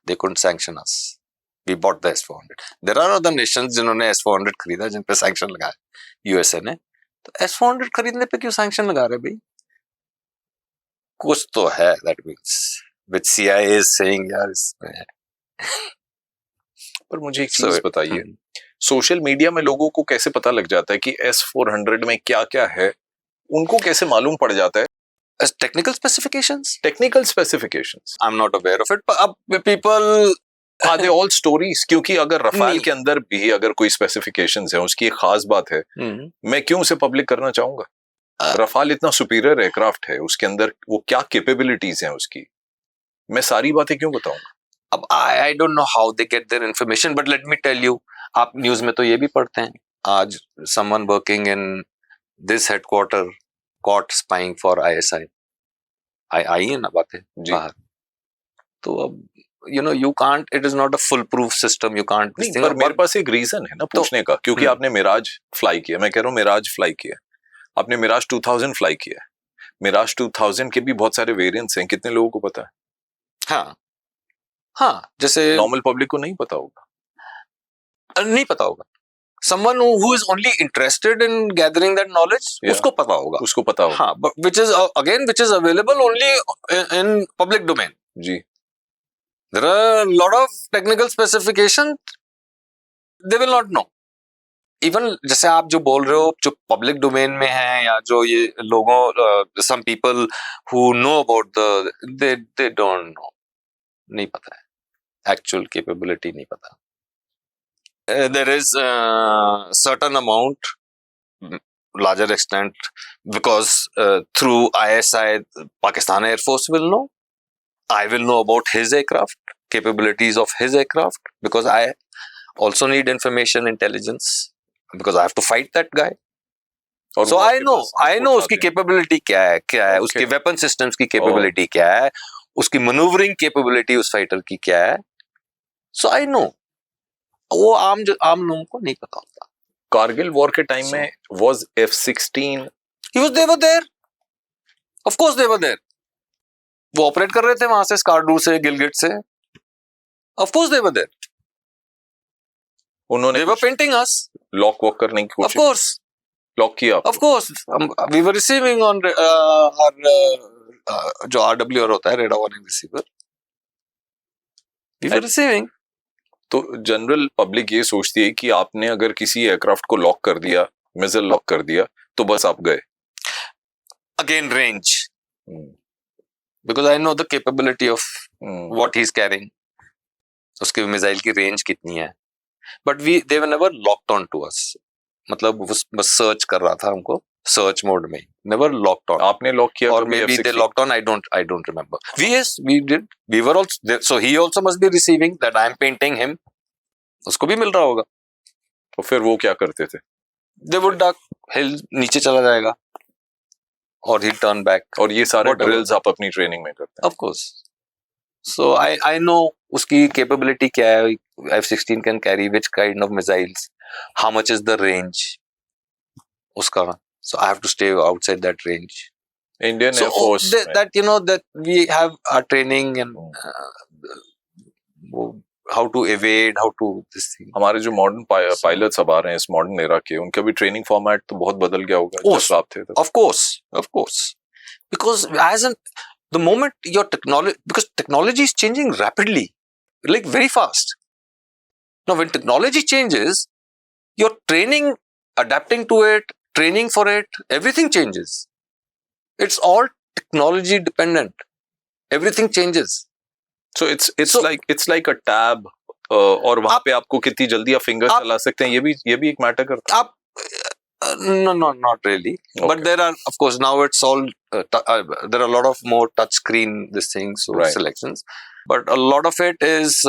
They couldn't sanction us. We bought the S-400. There are other nations जिन्होंने S-400 खरीदा जिन पे sanction लगाया, USA ने। तो S-400 खरीदने पे क्यों sanction लगा रहे भाई? कुछ तो है, that means which CIA is saying यार इसमें। पर मुझे एक चीज बताइए, सोशल मीडिया में लोगों को कैसे पता लग जाता है कि S-400 में क्या क्या है? उनको कैसे मालूम पड़ जाता है? As technical specifications? Technical specifications. I'm not aware of it. But people are they all stories? क्योंकि अगर रफाल के अंदर भी अगर कोई specifications है, उसकी एक खास बात है, मैं क्यों उसे पब्लिक करना चाहूंगा? रफाल इतना सुपीरियर एयरक्राफ्ट है, उसके अंदर वो क्या कैपेबिलिटीज हैं उसकी, मैं सारी बातें क्यों बताऊंगा? अब I don't know how they get their information, but let me tell you, आप न्यूज में तो ये भी पढ़ते हैं, आज someone working in this headquarter caught spying for ISI. आई है ना बातें बाहर, तो अब you can't, it is not a foolproof system, you can't. नहीं, पर मेरे पास एक रीजन है ना पूछने का, क्योंकि आपने मिराज फ्लाई किया, मैं कह रहा हूँ मिराज फ्लाई किया, आपने मिराज 2000 फ्लाई किया, मिराज 2000 के भी बहुत सारे वेरिएंट्स हैं, कितने लोगों को पता है? हाँ, जैसे नॉर्मल पब्लिक को नहीं पता होगा, someone who is only interested in gathering that knowledge, Yeah. उसको पता होगा. उसको पता होगा. हाँ, but which is available only in public domain. Ji. There are a lot of technical specifications they will not know. Even जैसे आप जो बोल रहे हो जो पब्लिक डोमेन में है या जो ये लोगों some people who know about they don't know, नहीं पता है, actual capability नहीं पता. There is certain amount, larger extent, because through ISI, Pakistan Air Force will know. I will know about his aircraft, capabilities of his aircraft, because I also need information intelligence, because I have to fight that guy. और So वो I आपके know, pass I know inputs उसकी आते हैं. capability क्या है, Okay. उसकी weapon systems की capability क्या है, उसकी maneuvering capability उस fighter की क्या है. So I know. वो आम लोगों को नहीं पता होता. कारगिल वॉर के टाइम में was F-16 they were there. Of course they were there. वो ऑपरेट कर रहे थे वहां से स्कार्डू से गिलगिट से. Of course they were there. उन्होंने They were painting us. Lock walk करने की Of कोशिश course. लॉक किया Of course. We were receiving on our जो RWR होता है, radar warning receiver. We were receiving. तो जनरल पब्लिक ये सोचती है कि आपने अगर किसी एयरक्राफ्ट को लॉक कर दिया, मिसाइल लॉक कर दिया, तो बस आप गए. Again range. Because I know the capability of what he's carrying. उसके मिसाइल की रेंज कितनी है. But they were never locked on to us. मतलब वो बस सर्च कर रहा था हमको, सर्च मोड में. Never locked on. आपने लॉक किया or कभी maybe F-16? they locked on. I don't remember. We did. We were also there. So he also must be receiving that I am painting him. उसको भी मिल रहा होगा. तो फिर वो क्या करते थे? They would duck. He'll नीचे चला जाएगा. Or he'll turn back. और ये सारे Whatever. ड्रिल्स आप अपनी ट्रेनिंग में करते हैं. Of course. So I know उसकी capability क्या है. F-16 can carry which kind of missiles. How much is the range? उसका. So I have to stay outside that range. Indian So air force that that we have our training and how to evade, how to this thing. हमारे जो मॉडर्न पायलट्स अब आ रहे हैं इस मॉडर्न एरा के, उनका भी ट्रेनिंग फॉर्मेट तो बहुत बदल गया होगा जब आप थे तब. Of course. Because the moment your technology is changing rapidly, like very fast. Now when technology changes, your training, adapting to it, training for it, everything changes. It's all technology dependent. Everything changes. So it's like a tab. और वहां पे आपको कितनी जल्दी आप फिंगर चला सकते हैं, ये भी एक मैटर करता है. No, not really. Okay. But there are, of course, now it's all there are a lot of more touch screen selections. But a lot of it is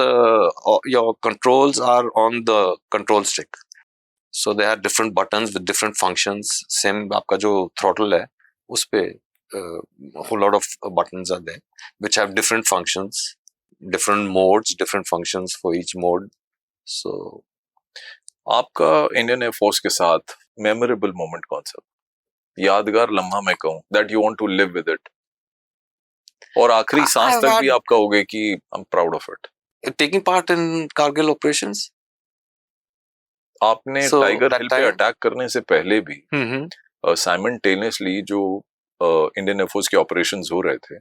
your controls are on the control stick. So they have different buttons with different functions. Same आपका जो throttle है, उस पे a whole lot of buttons are there which have different functions, different modes, different functions for each mode. So आपका इंडियन एयरफोर्स के साथ मेमोरेबल मोमेंट कौन सा, यादगार लम्हा मैं कहूँ, that you want to live with it, और आखिरी सांस तक भी आप कहोगे कि I am proud of it? Taking part in Kargil operations. आपने टाइगर हिल पे अटैक करने से पहले भी साइमल्टेनियसली जो इंडियन एयरफोर्स के ऑपरेशंस हो रहे थे,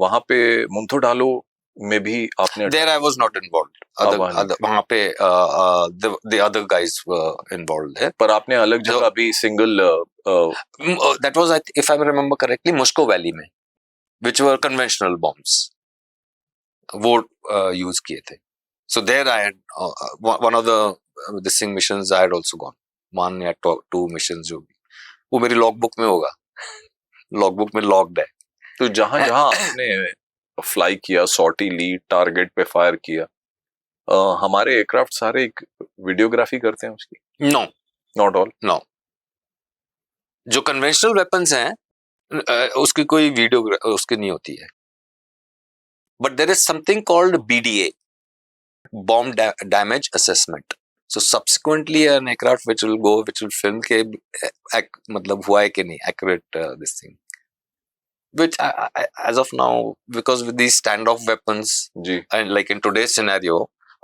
वहां पे मुंथोडालो में भी आपने. There I was not involved. वहाँ पे the other guys were involved there. पर आपने अलग जगह भी single. That was, if I remember correctly, Moscow Valley में, which were conventional bombs. वो use किए थे. So there I had one of the sing missions I had also gone. One या two missions जो भी. वो मेरी logbook में होगा. Logbook में logged है. तो जहाँ आपने फ्लाई किया, सॉर्टी ली, टारगेट पे फायर किया, हमारे एयरक्राफ्ट सारे एक वीडियोग्राफी करते हैं उसकी? No, not all. नो. जो कन्वेंशनल वेपन्स हैं उसकी कोई वीडियो उसकी नहीं होती है. But there is something called BDA, bomb damage assessment. So subsequently an aircraft which will film के मतलब हुआ है कि नहीं accurate this thing. Which as of now, because with these standoff weapons, and like in today's scenario,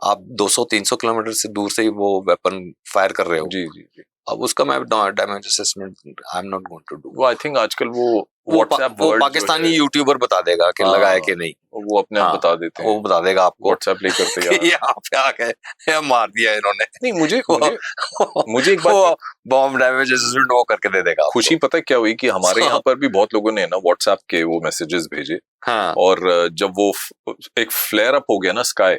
आप 200-300 किलोमीटर से दूर से ही वो वेपन फायर कर रहे हो। जी जी जी। अब उसका मैं damage assessment I am not going to do. वो आई थिंक आजकल वो व्हाट्सएप वो वर्ड पाकिस्तानी यूट्यूबर बता देगा कि लगा है कि नहीं। वो अपने आप बता देते हैं, वो बता देगा आपको व्हाट्सएप लेकर कि तैयार। यहाँ पे आ गए, मार दिया इन्होंने। नहीं मुझे मुझे एक बात वो बॉम्ब डैमेज असेसमेंट वो करके दे देगा आपको। खुशी पता है क्या हुई कि हमारे यहाँ पर भी बहुत लोगों ने ना व्हाट्सएप के वो मैसेजेस भेजे, हाँ और जब वो एक फ्लेयर अप हो गया ना स्काई,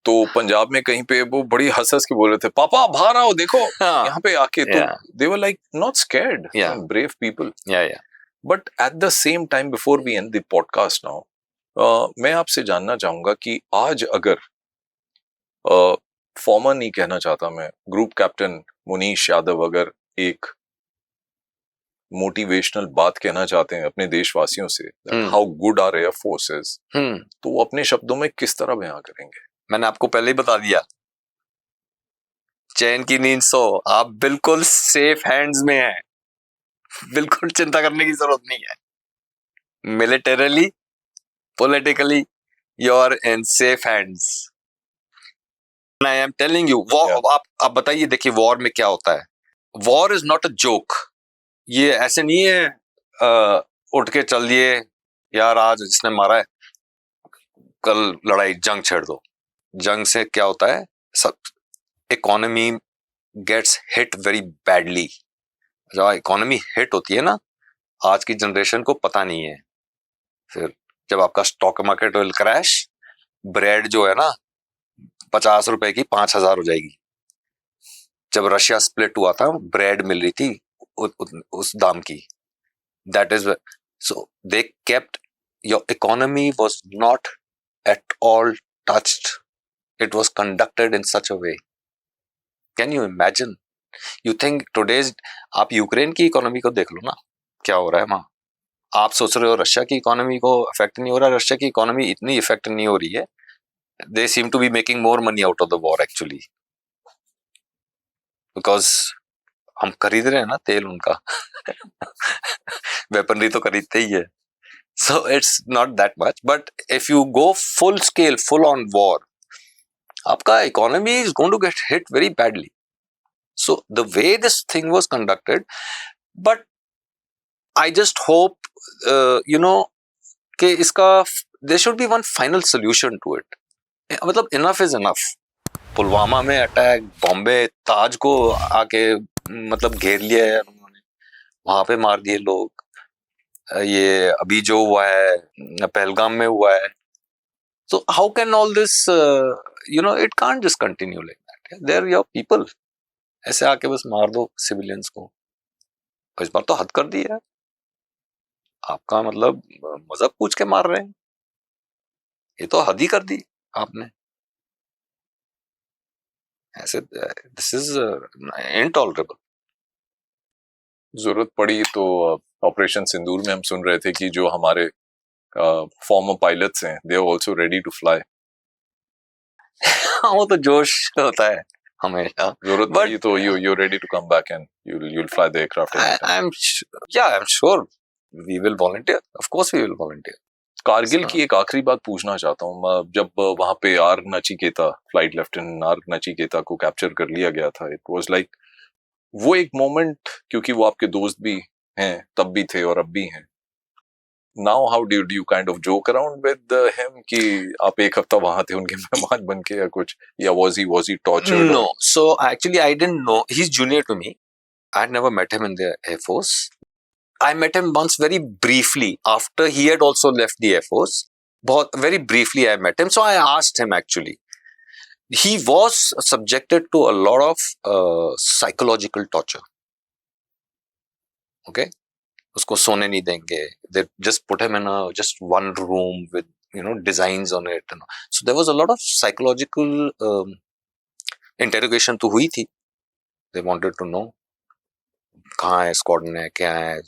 तो पंजाब में कहीं पे वो बड़ी हंस के बोल रहे थे, पापा बाहर आओ देखो यहाँ पे आके। तो they were like not scared, brave people. But at the same time before we end the podcast now, मैं आपसे जानना चाहूंगा कि आज अगर फॉर्मर नहीं कहना चाहता मैं, ग्रुप कैप्टन मुनीश यादव अगर एक मोटिवेशनल बात कहना चाहते हैं अपने देशवासियों से, how good are air forces, तो वो अपने शब्दों में किस तरह बयां करेंगे? मैंने आपको पहले ही बता दिया, चैन की नींद सो, आप बिल्कुल सेफ हैंड्स में हैं, बिल्कुल चिंता करने की जरूरत नहीं है। Militarily, politically, you are in safe hands. I am telling you, आप बताइए, देखिए वॉर में क्या होता है। War is not a joke. ये ऐसे नहीं है उठ के चल दिए यार आज जिसने मारा है कल लड़ाई जंग छेड़ दो। जंग से क्या होता है, सब economy gets hit very badly. जब इकोनॉमी हिट होती है ना, आज की जनरेशन को पता नहीं है। फिर जब आपका stock market will crash, bread जो है ना 50 रुपए की 5,000 हो जाएगी। जब रशिया स्प्लिट हुआ था, ब्रेड मिल रही थी उस दाम की। That is so they kept, your economy was not at all touched, it was conducted in such a way. Can you imagine? You think today's, आप यूक्रेन की इकोनॉमी को देख लो ना, क्या हो रहा है वहां। आप सोच रहे हो रशिया की इकोनॉमी को इफेक्ट नहीं हो रहा। रशिया की इकोनॉमी इतनी इफेक्ट नहीं हो रही है, they seem to be making more money out of the war actually, because हम खरीद रहे हैं ना तेल उनका। वेपनरी तो खरीदते ही है। So it's not that much, but if you go full scale, full on war, आपका economy is going to get hit very badly. So the way this thing was conducted, but I just hope, कि इसका there should be one final solution to it. मतलब enough is enough. पुलवामा में अटैक, बॉम्बे ताज को आके मतलब घेर लिया है उन्होंने, वहां पे मार दिए लोग। ये अभी जो हुआ है पहलगाम में हुआ है। So how can all this, it can't just continue like that. They're your people. ऐसे आके बस मार दो सिविलियंस को। इस बार तो हद कर दी है, आपका मतलब मजहब पूछ के मार रहे हैं, ये तो हद ही कर दी आपने। ऐसे दिस इज इनटॉलरेबल। जरूरत पड़ी तो ऑपरेशन सिंदूर में हम सुन रहे थे कि जो हमारे फॉर्मर पायलट्स हैं, they are also ready to fly. वो तो जोश होता है हमेशा। जरूरत पड़ी तो you're ready to come back and you'll fly the aircraft anytime. I'm sure we will volunteer. Of course we will volunteer. Kargil की एक आखिरी बात पूछना चाहता हूँ। जब वहां पे R Nachiketa, flight lieutenant R Nachiketa को कैप्चर कर लिया गया था, इट वाज लाइक वो एक मोमेंट, क्योंकि वो आपके दोस्त भी हैं, तब भी थे और अब भी हैं। Now how did you kind of joke around with him कि आप एक हफ्ता वहां थे उनके मेहमान बन के या कुछ, या was he tortured? No, so actually I didn't know. He's junior to me. I had never met him in the Air Force. I met him once very briefly after he had also left the Air Force. Very briefly I met him. So I asked him actually. He was subjected to a lot of psychological torture. Okay? उसको सोने नहीं देंगे. They just put him in just one room with designs on it. So there was a lot of psychological interrogation तो हुई थी. They wanted to know कहाँ है स्क्वाड्रन है, क्या है,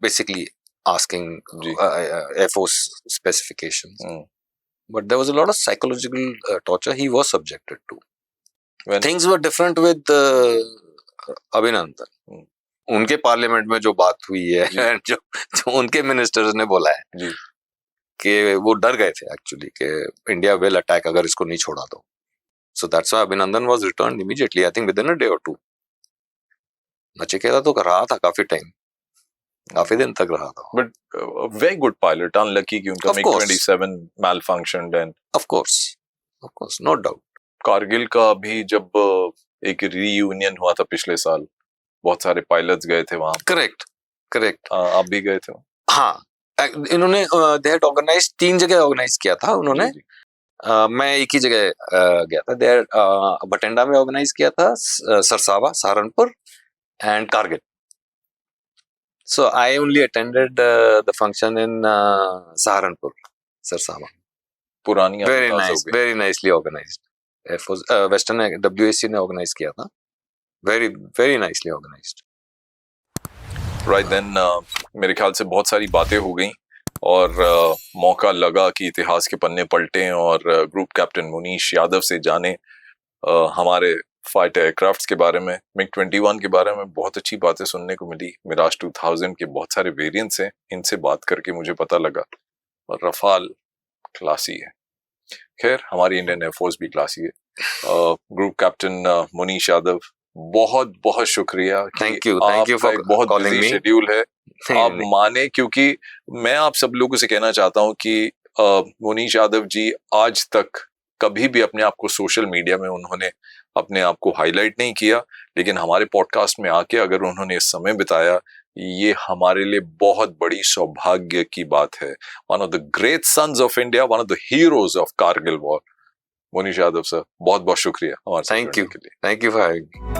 basically asking Air Force specifications. But there was a lot of psychological torture he was subjected to. Things were different with अभिनंदन. उनके पार्लियामेंट में जो बात हुई है, जो उनके मिनिस्टर्स ने बोला है कि वो डर गए थे एक्चुअली कि इंडिया विल अटैक अगर इसको नहीं छोड़ा तो. So that's why Abhinandan was returned immediately, I think within a day or two. Nachiketa तो रहा था काफी टाइम, काफी दिन तक रहा था. But a very good pilot, unlucky कि उनका Of course. MiG-27 malfunctioned and Of course, no doubt. Kargil का भी जब एक रीयूनियन हुआ था पिछले साल, बहुत सारे पायलट्स गए थे वहां. Correct. आप भी गए थे? हाँ, इन्होंने they had organized 3 जगह ऑर्गेनाइज किया था उन्होंने. जी. मैं एक ही जगह गया था. देयर बठिंडा में ऑर्गेनाइज किया था, Sarsawa, Saharanpur and Kargil. So I only attended the function in Saharanpur, Sarsawa. पुरानी very nicely organised. Air force western WAC ने ऑर्गेनाइज किया था. Very nicely organised. Right then मेरे ख्याल से बहुत सारी बातें हो गई और मौका लगा कि इतिहास के पन्ने पलटें और ग्रुप कैप्टन मुनीश यादव से जाने हमारे फाइटर एयरक्राफ्ट्स के बारे में. MiG-21 के बारे में बहुत अच्छी बातें सुनने को मिली. मिराज 2000 के बहुत सारे वेरिएंट्स हैं, इनसे बात करके मुझे पता लगा. और रफाल क्लासी है. खैर, हमारी इंडियन एयरफोर्स भी क्लासी है. ग्रुप कैप्टन मुनीश यादव, बहुत बहुत शुक्रिया. थैंक यू फॉर बहुत कॉलिंग बिजी मी. शेड्यूल है, आप माने, क्योंकि मैं आप सब लोगों से कहना चाहता हूं कि मुनीश यादव जी आज तक कभी भी अपने आप को सोशल मीडिया में उन्होंने अपने आप को हाईलाइट नहीं किया, लेकिन हमारे पॉडकास्ट में आके अगर उन्होंने इस समय बिताया, ये हमारे लिए बहुत बड़ी सौभाग्य की बात है. One of the great sons of India, one of the heroes of Kargil war. Munish Yadav sir, बहुत बहुत शुक्रिया हमारे साथ जुड़ने के लिए. Thank you for having me.